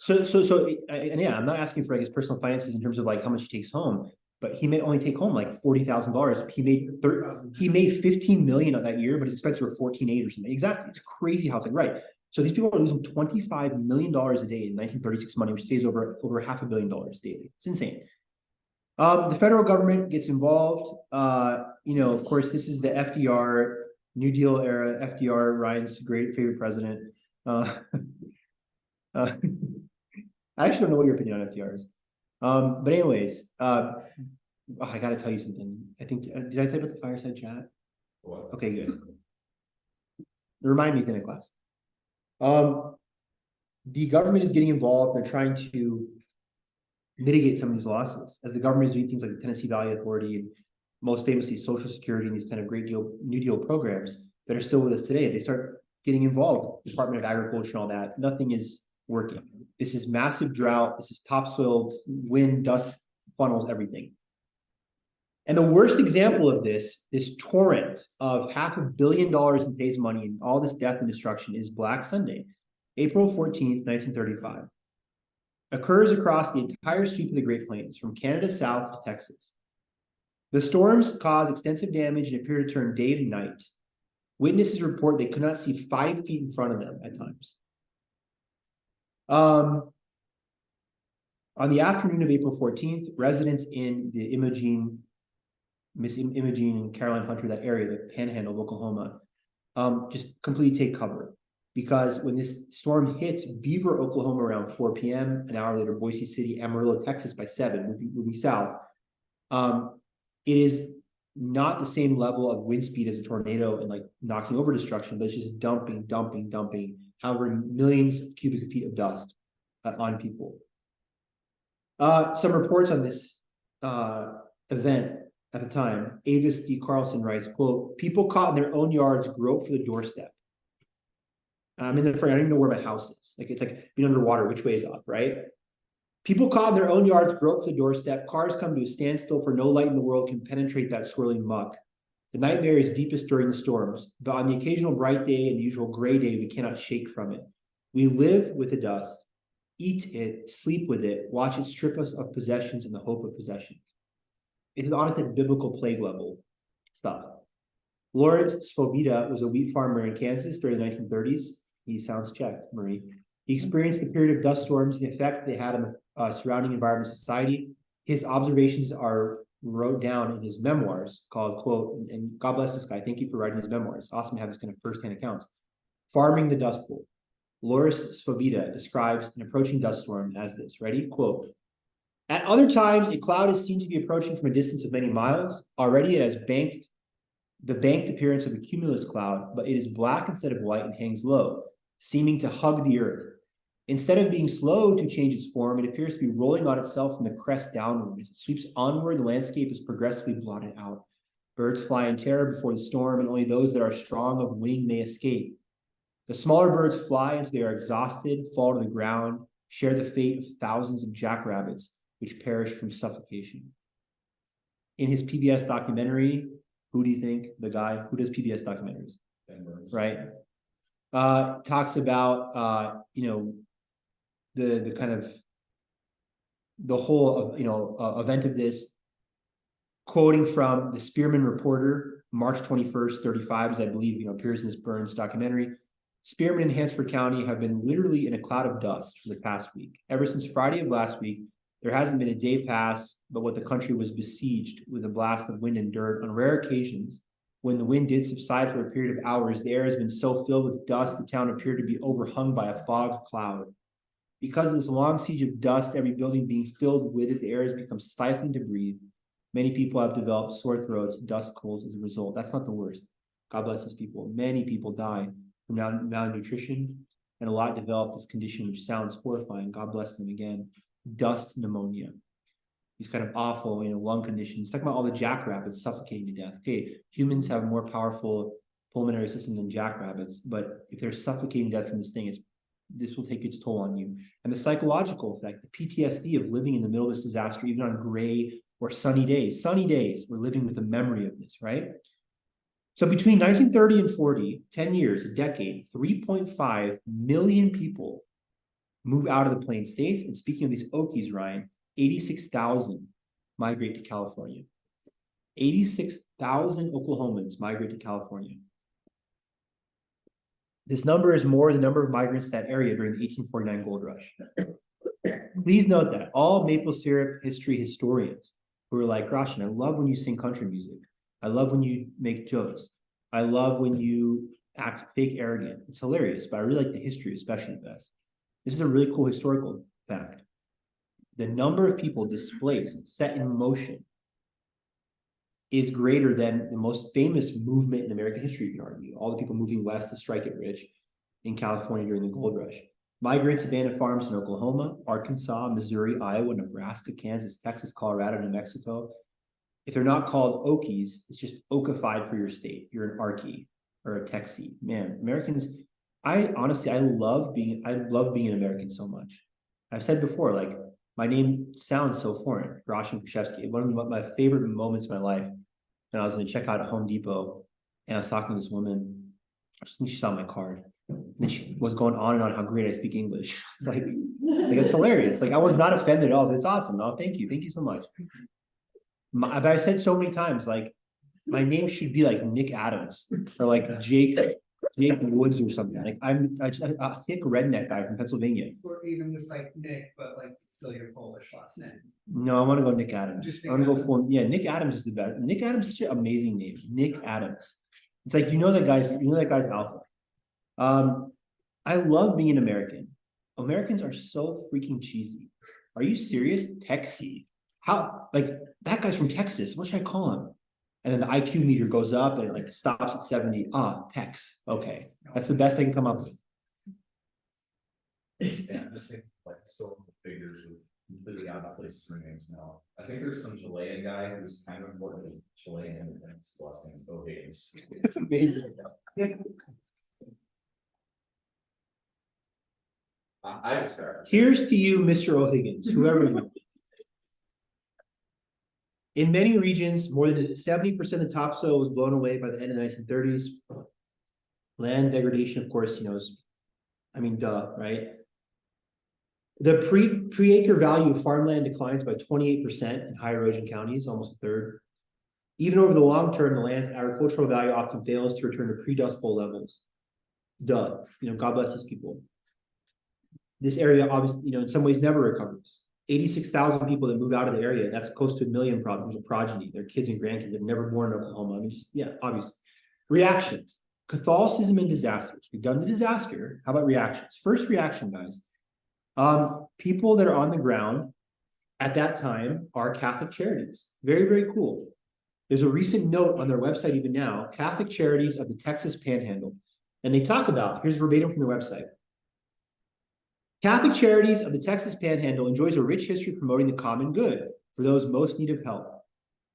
operation. And yeah, I'm not asking for like his personal finances in terms of like how much he takes home, but he may only take home like $40,000. He made 15 million of that year, but his expenses were 14.8 or something. Exactly. It's crazy how it's like, right. So these people are losing $25 million a day in 1936 money, which stays over $500 million daily. It's insane. The federal government gets involved. Of course, this is the FDR New Deal era. FDR, Ryan's great favorite president. I actually don't know what your opinion on FDR is. But anyways, I gotta tell you something. I think, did I tell you about the fireside chat? What? Okay, good. Remind me at the end of class. The government is getting involved. They're trying to mitigate some of these losses as the government is doing things like the Tennessee Valley Authority and most famously Social Security and these kind of New Deal programs that are still with us today. They start getting involved, Department of Agriculture and all that. Nothing is working. This is massive drought. This is topsoil, wind, dust, funnels, everything. And the worst example of this torrent of $500 million in today's money and all this death and destruction is Black Sunday, April 14th, 1935. Occurs across the entire sweep of the Great Plains, from Canada south to Texas. The storms caused extensive damage and appeared to turn day to night. Witnesses report they could not see 5 feet in front of them at times. On the afternoon of April 14th, residents in the Miss Imogene and Caroline Hunter, that area, the panhandle of Oklahoma, just completely take cover. Because when this storm hits Beaver, Oklahoma around 4 p.m., an hour later, Boise City, Amarillo, Texas by 7, moving south, it is not the same level of wind speed as a tornado and like knocking over destruction, but it's just dumping, however, millions of cubic feet of dust on people. Some reports on this event at the time, Avis D. Carlson writes, quote, "People caught in their own yards grope for the doorstep. I'm in the front, I don't even know where my house is. Like, it's like being underwater, which way is up, right? People caught in their own yards grope for the doorstep. Cars come to a standstill, for no light in the world can penetrate that swirling muck. The nightmare is deepest during the storms, but on the occasional bright day and the usual gray day, we cannot shake from it. We live with the dust, eat it, sleep with it, watch it strip us of possessions in the hope of possessions." It is honestly biblical plague level stuff. Lawrence Svobida was a wheat farmer in Kansas during the 1930s. He sounds checked, Marie. He experienced the period of dust storms, the effect they had on the surrounding environment society. His observations are wrote down in his memoirs called, quote, and God bless this guy, thank you for writing his memoirs. Awesome to have this kind of firsthand accounts. Farming the Dust Bowl. Lawrence Svobida describes an approaching dust storm as this, ready? Quote, "At other times, a cloud is seen to be approaching from a distance of many miles. Already it has the banked appearance of a cumulus cloud, but it is black instead of white and hangs low, seeming to hug the earth. Instead of being slow to change its form, it appears to be rolling on itself from the crest downward. As it sweeps onward, the landscape is progressively blotted out. Birds fly in terror before the storm, and only those that are strong of wing may escape. The smaller birds fly until they are exhausted, fall to the ground, share the fate of thousands of jackrabbits, which perish from suffocation." In his PBS documentary, who do you think the guy who does PBS documentaries? Ben Burns. Right. Talks about the kind of the whole event of this, quoting from the Spearman Reporter, March 21st, 35, as I believe appears in this Burns documentary. "Spearman and Hansford County have been literally in a cloud of dust for the past week. Ever since Friday of last week, There hasn't been a day pass, but what the country was besieged with a blast of wind and dirt. On rare occasions, when the wind did subside for a period of hours, the air has been so filled with dust, the town appeared to be overhung by a fog cloud. Because of this long siege of dust, every building being filled with it, the air has become stifling to breathe. Many people have developed sore throats, dust colds as a result. That's not the worst. God bless these people. Many people die from malnutrition, and a lot developed this condition, which sounds horrifying. God bless them again. Dust pneumonia. These kind of awful, lung conditions. Talking about all the jackrabbits suffocating to death. Okay, humans have a more powerful pulmonary system than jackrabbits, but if they're suffocating to death from this thing, this will take its toll on you. And the psychological effect, the PTSD of living in the middle of this disaster, even on gray or sunny days, we're living with the memory of this, right? So between 1930 and 40, 10 years, a decade, 3.5 million people move out of the Plain States. And speaking of these Okies, Ryan, 86,000 migrate to California. 86,000 Oklahomans migrate to California. This number is more than the number of migrants to that area during the 1849 gold rush. Please note that all maple syrup history historians who are like, Gratian, I love when you sing country music. I love when you make jokes. I love when you act fake arrogant. It's hilarious, but I really like the history, especially best. This is a really cool historical fact. The number of people displaced and set in motion is greater than the most famous movement in American history, you can argue. All the people moving west to strike it rich in California during the gold rush. Migrants abandoned farms in Oklahoma, Arkansas, Missouri, Iowa, Nebraska, Kansas, Texas, Colorado, New Mexico. If they're not called Okies, it's just Okified for your state. You're an Arkie or a Texie. Man, Americans, I love being an American so much. I've said before, like, my name sounds so foreign, Gratian Krzyzewski. One of my favorite moments of my life, and I was going to check out at Home Depot, and I was talking to this woman. I think she saw my card. And then she was going on and on how great I speak English. It's like it's hilarious. Like, I was not offended at all. It's awesome. No, thank you so much. But I said so many times, like, my name should be like Nick Adams or like Jake Woods or something. Like, I'm a hick redneck guy from Pennsylvania. Or even just like Nick, but like it's still your Polish last name. No, I want to go Nick Adams. Just I want to go Nick full. Adams. Yeah, Nick Adams is the best. Nick Adams is such an amazing name. Nick Adams. It's like, that guy's alpha. I love being an American. Americans are so freaking cheesy. Are you serious? Texie. How, like, that guy's from Texas. What should I call him? And then the IQ meter goes up and it like stops at 70. Tex. Okay. That's the best they can come up with. Yeah, just think like historical figures with completely out of place names now. I think there's some Chilean guy who's kind of important to Chilean independence. His last name is O'Higgins. It's amazing. I describe. Here's to you, Mr. O'Higgins, whoever you are. In many regions, more than 70% of the topsoil was blown away by the end of the 1930s. Land degradation, of course, duh, right? The pre-acre value of farmland declines by 28% in high erosion counties, almost a third. Even over the long term, the land's agricultural value often fails to return to pre-Dust Bowl levels. Duh, God bless these people. This area, obviously, in some ways never recovers. 86,000 people that move out of the area, that's close to 1 million progeny. Their kids and grandkids that never born in Oklahoma. Obviously. Reactions. Catholicism and disasters. We've done the disaster. How about reactions? First reaction, guys. People that are on the ground at that time are Catholic Charities. Very, very cool. There's a recent note on their website even now, Catholic Charities of the Texas Panhandle. And they talk about, here's verbatim from their website. Catholic Charities of the Texas Panhandle enjoys a rich history promoting the common good for those most in need of help.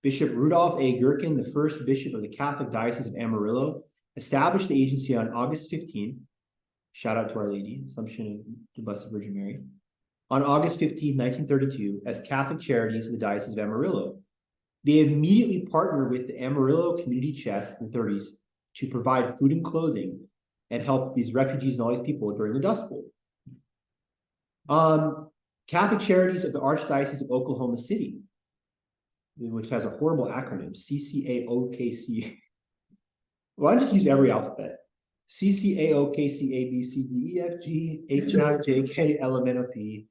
Bishop Rudolph A. Gherkin, the first bishop of the Catholic Diocese of Amarillo, established the agency on August 15. Shout out to Our Lady, Assumption of the Blessed Virgin Mary. On August 15, 1932, as Catholic Charities of the Diocese of Amarillo. They immediately partnered with the Amarillo Community Chest in the 30s to provide food and clothing and help these refugees and all these people during the Dust Bowl. Catholic Charities of the Archdiocese of Oklahoma City, which has a horrible acronym, CCAOKC. Why don't I just use every alphabet? CCAOKCABCDEFGHIJKLMNOP,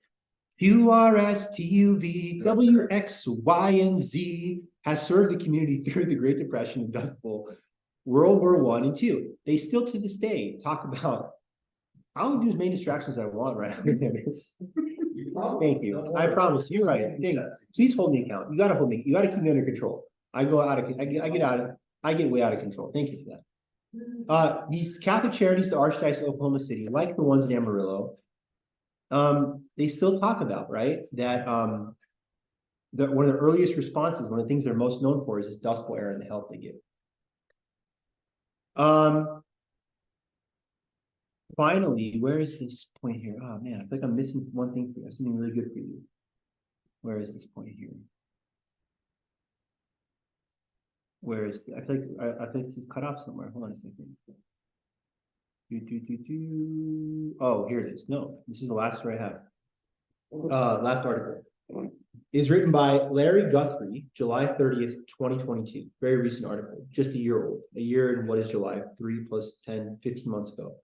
QRSTUVWXYZ has served the community through the Great Depression and Dust Bowl, World War I and II. They still to this day talk about. I'll do as many distractions as I want right now. Thank you. I promise. You're right. Thank you. Please hold me account. You gotta hold me. You gotta keep me under control. I get way out of control. Thank you for that. These Catholic charities, the Archdiocese of Oklahoma City, like the ones in Amarillo, they still talk about, right, that one of the earliest responses, one of the things they're most known for is this Dust Bowl era and the help they give. Finally, where is this point here? Oh man, I feel like I'm missing one thing for you, something really good for you. Where is this point here? Where is I feel like this is cut off somewhere. Hold on a second. Oh, here it is. No, this is the last story I have. Last article is written by Larry Guthrie, July 30th, 2022. Very recent article, just a year old. A year and what is July? 3 plus 10, 15 months ago.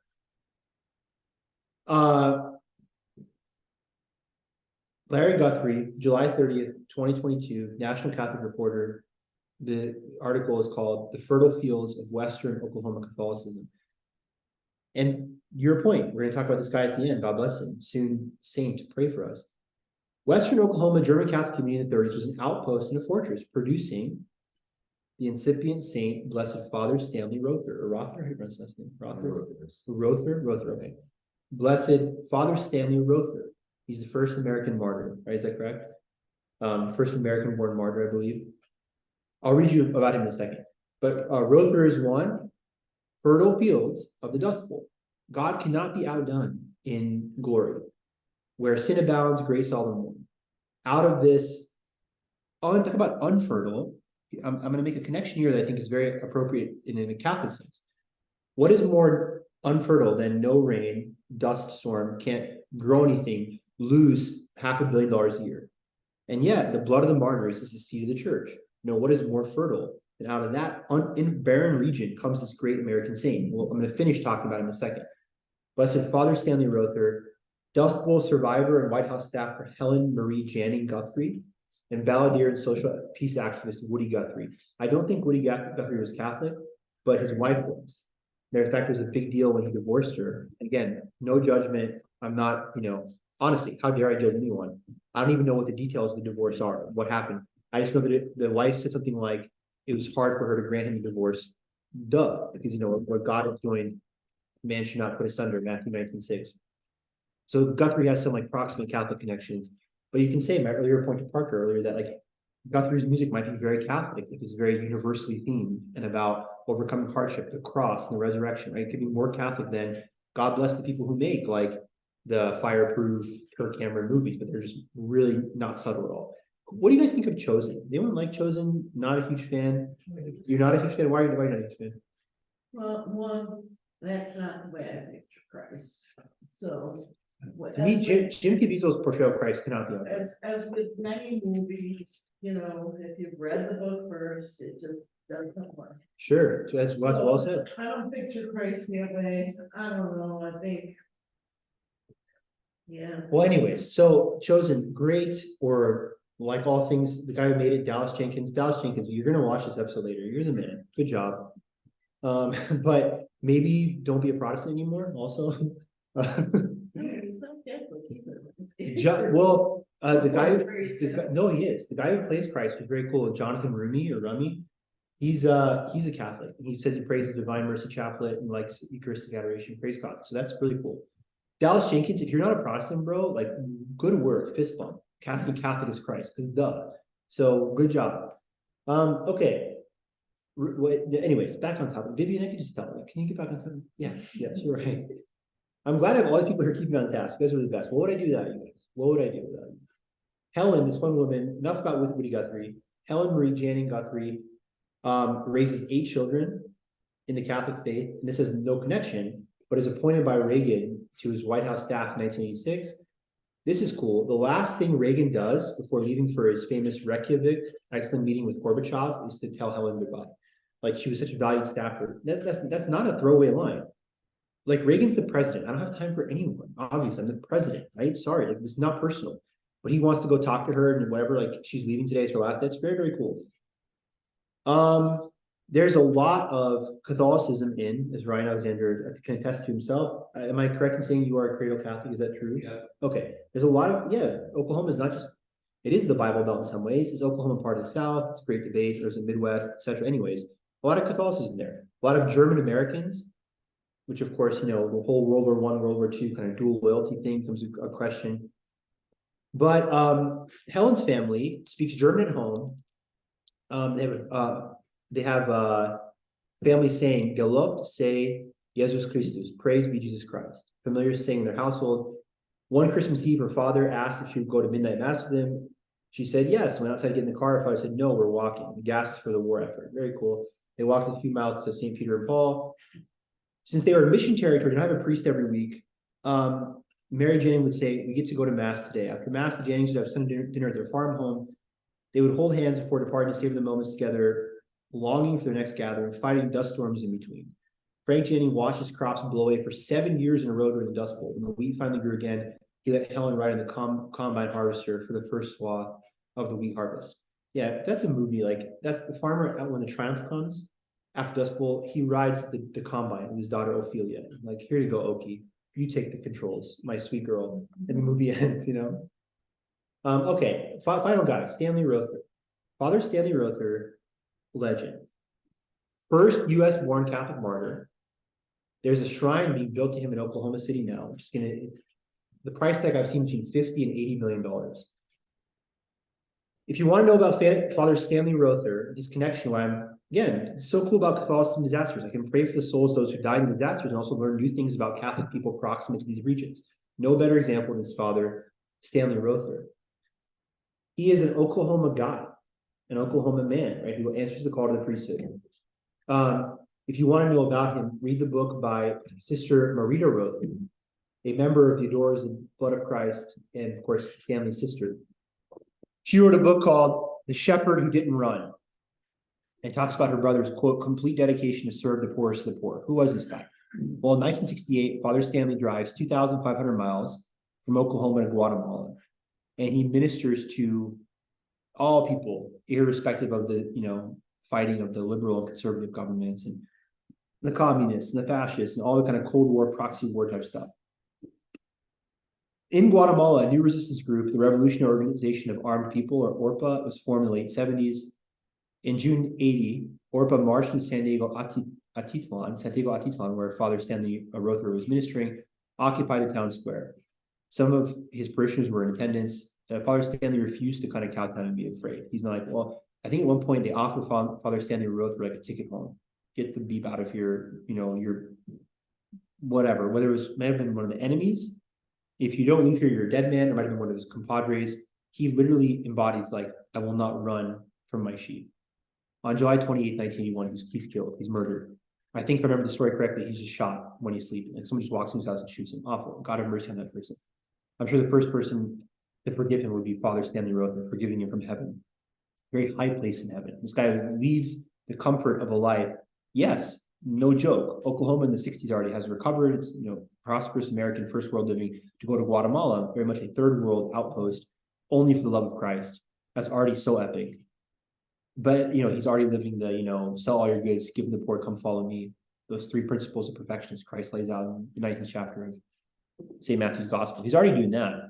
Larry Guthrie, July 30th, 2022, National Catholic Reporter. The article is called The Fertile Fields of Western Oklahoma Catholicism. And your point, we're going to talk about this guy at the end, God bless him, soon saint, pray for us. Western Oklahoma German Catholic community in the 30s was an outpost and a fortress, producing the incipient Saint Blessed Father Stanley Rother, or Rother, how do you pronounce his name? Rother, okay. Blessed Father Stanley Rother. He's the first American martyr, right? Is that correct? First American-born martyr, I believe. I'll read you about him in a second. But Rother is one, fertile fields of the Dust Bowl. God cannot be outdone in glory. Where sin abounds, grace all the more. Out of this, talk about unfertile, I'm going to make a connection here that I think is very appropriate in a Catholic sense. What is more unfertile than no rain, dust storm, can't grow anything, lose $500 million a year? And yet, the blood of the martyrs is the seed of the church. What is more fertile? And out of that in barren region comes this great American saint. Well, I'm going to finish talking about him in a second. Blessed Father Stanley Rother, Dust Bowl survivor and White House staffer Helen Marie Janning Guthrie, and balladeer and social peace activist Woody Guthrie. I don't think Woody Guthrie was Catholic, but his wife was. Matter of fact, it was a big deal when he divorced her. Again, no judgment. I'm not, honestly, how dare I judge anyone? I don't even know what the details of the divorce are, what happened. I just know that the wife said something like it was hard for her to grant him a divorce. Duh, because what God has joined, man should not put asunder, Matthew 19:6. So Guthrie has some proximate Catholic connections, but you can say my earlier point to Parker earlier that Guthrie's music might be very Catholic, it's very universally themed and about overcoming hardship, the cross, and the resurrection, right? It could be more Catholic than God bless the people who make the fireproof Kirk Cameron movies, but they're just really not subtle at all. What do you guys think of Chosen? Anyone like Chosen? Not a huge fan. You're not a huge fan. Why are you not a huge fan? Well, one, that's not the way I picture Christ. So. To me, Jim Caviezel's portrayal of Christ cannot be okay. As with many movies, if you've read the book first, it just doesn't work. Sure, that's well said. I don't picture Christ that way. I don't know. I think. Yeah. Well, anyways, so Chosen, great, or like all things, the guy who made it, Dallas Jenkins, you're gonna watch this episode later. You're the man. Good job. But maybe don't be a Protestant anymore. Also. He's not Catholic either. Well, the guy no, he is. The guy who plays Christ was very cool. Jonathan Rumi. He's a Catholic. He says he prays the Divine Mercy Chaplet and likes Eucharistic adoration. Praise God. So that's really cool. Dallas Jenkins, if you're not a Protestant, bro, good work, fist bump. Casting Catholic as Christ, because duh. So good job. Okay. Anyways, back on topic. Vivian, if you just tell me, can you get back on topic? Yes, you're right. I'm glad I have all these people who are keeping me on task. You guys are the best. What would I do without you guys? What would I do without you? Helen, this one woman, enough about Woody Guthrie. Helen Marie Janning Guthrie raises 8 children in the Catholic faith, and this has no connection, but is appointed by Reagan to his White House staff in 1986. This is cool. The last thing Reagan does before leaving for his famous Reykjavik Iceland meeting with Gorbachev is to tell Helen goodbye. She was such a valued staffer. That's not a throwaway line. Reagan's the president. I don't have time for anyone. Obviously, I'm the president, right? Sorry, it's not personal. but he wants to go talk to her and whatever, like she's leaving today, it's her last day. It's very, very cool. There's a lot of Catholicism as Ryan Alexander can attest to himself. Am I correct in saying you are a cradle Catholic? Is that true? Yeah. Okay, there's a lot of, Oklahoma is not just, it is the Bible Belt in some ways. It's Oklahoma part of the South. It's a great debate. There's a Midwest, etc. Anyways, a lot of Catholicism there. A lot of German Americans, which of course, the whole World War I, World War II kind of dual loyalty thing comes a question. But Helen's family speaks German at home. They have family saying, Gelobt sei Jesus Christus, praise be Jesus Christ. Familiar saying in their household. One Christmas Eve, her father asked if she would go to midnight mass with him. She said yes. Went outside to get in the car. Her father said, no, we're walking. The gas is for the war effort. Very cool. They walked a few miles to St. Peter and Paul. Since they were in mission territory, they don't have a priest every week. Mary Jane would say, we get to go to mass today. After mass, the Jennings would have Sunday dinner at their farm home. They would hold hands before departing to savor the moments together, longing for their next gathering, fighting dust storms in between. Frank Jennings watched his crops blow away for 7 years in a row during the Dust Bowl. When the wheat finally grew again, he let Helen ride in the combine harvester for the first swath of the wheat harvest. Yeah, if that's a movie, like that's the farmer when the triumph comes after Dust Bowl, he rides the combine with his daughter Ophelia. Like, here you go, Okie. You take the controls, my sweet girl. And the movie ends, Okay, final guy, Stanley Rother. Father Stanley Rother, legend. First US born Catholic martyr. There's a shrine being built to him in Oklahoma City now, which is the price tag I've seen between $50 and $80 million. If you want to know about Father Stanley Rother, his connection, again, it's so cool about Catholicism disasters. I can pray for the souls of those who died in disasters and also learn new things about Catholic people proximate to these regions. No better example than his father, Stanley Rother. He is an Oklahoma guy, an Oklahoma man, right, who answers the call to the priesthood. If you want to know about him, read the book by Sister Marita Rother, a member of the Adores the Blood of Christ, and of course, Stanley's sister. She wrote a book called The Shepherd Who Didn't Run, and talks about her brother's, quote, complete dedication to serve the poorest of the poor. Who was this guy? Well, in 1968, Father Stanley drives 2,500 miles from Oklahoma to Guatemala, and he ministers to all people, irrespective of the, fighting of the liberal and conservative governments and the communists and the fascists and all the kind of Cold War, proxy war type stuff. In Guatemala, a new resistance group, the Revolutionary Organization of Armed People, or ORPA, was formed in the late 70s. In June 80, ORPA marched in Santiago Atitlan, where Father Stanley Rother was ministering, occupied the town square. Some of his parishioners were in attendance. Father Stanley refused to kind of cow down and be afraid. He's not like, well, I think at one point they offered Father Stanley Rother like a ticket home. Get the beep out of here, your whatever, whether might have been one of the enemies. If you don't leave here, you're a dead man. It might have been one of his compadres. He literally embodies like, I will not run from my sheep. On July 28, 1981, he's killed. He's murdered. I think if I remember the story correctly, he's just shot when he's sleeping. Like someone just walks in his house and shoots him. Awful. God have mercy on that person. I'm sure the first person to forgive him would be Father Stanley Rother, forgiving him from heaven. Very high place in heaven. This guy leaves the comfort of a life. Yes, no joke. Oklahoma in the 60s already has recovered. It's, prosperous American first world living, to go to Guatemala, very much a third world outpost, only for the love of Christ. That's already so epic. But, he's already living the, sell all your goods, give the poor, come follow me. Those three principles of perfection Christ lays out in the 19th chapter of St. Matthew's Gospel. He's already doing that.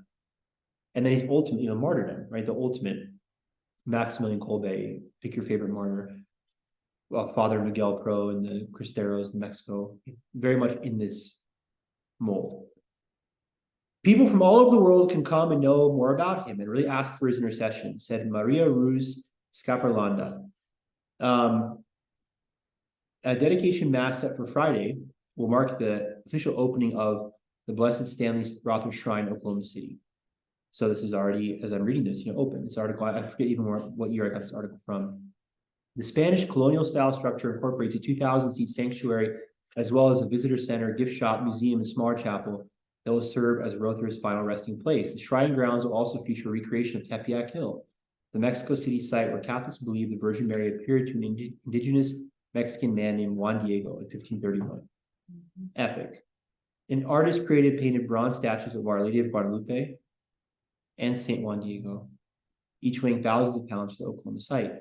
And then he's ultimate, martyrdom, right? The ultimate. Maximilian Kolbe, pick your favorite martyr. Well, Father Miguel Pro and the Cristeros in Mexico, very much in this mold. People from all over the world can come and know more about him and really ask for his intercession, said Maria Ruz Scaparlanda. A dedication mass set for Friday will mark the official opening of the Blessed Stanley Rother Shrine in Oklahoma City. So this is already, as I'm reading this, open. This article, I forget even what year I got this article from. The Spanish colonial-style structure incorporates a 2,000-seat sanctuary, as well as a visitor center, gift shop, museum, and smaller chapel that will serve as Rother's final resting place. The shrine grounds will also feature a recreation of Tepeyac Hill, the Mexico City site where Catholics believe the Virgin Mary appeared to an indigenous Mexican man named Juan Diego in 1531. Epic. An artist painted bronze statues of Our Lady of Guadalupe, and St. Juan Diego, each weighing thousands of pounds to the Oklahoma site.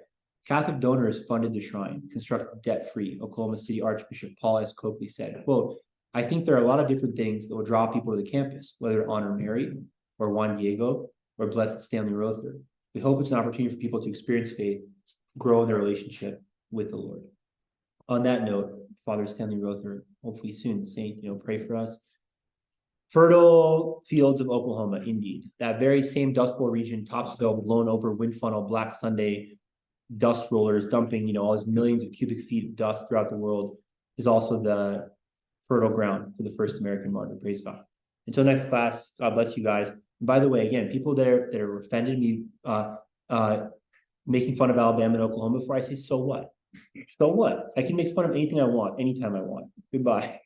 Catholic donors funded the shrine, constructed debt-free, Oklahoma City Archbishop Paul S. Copley said, quote, I think there are a lot of different things that will draw people to the campus, whether to honor Mary or Juan Diego or Blessed Stanley Rother. We hope it's an opportunity for people to experience faith, grow in their relationship with the Lord. On that note, Father Stanley Rother, hopefully soon, saint, pray for us. Fertile fields of Oklahoma, indeed. That very same Dust Bowl region, topsoil blown over wind funnel, Black Sunday, dust rollers dumping, all these millions of cubic feet of dust throughout the world, is also the fertile ground for the first American martyr. Praise God. Until next class, God bless you guys. And by the way, again, people there that are offended me making fun of Alabama and Oklahoma before I say, so what? So what? I can make fun of anything I want, anytime I want. Goodbye.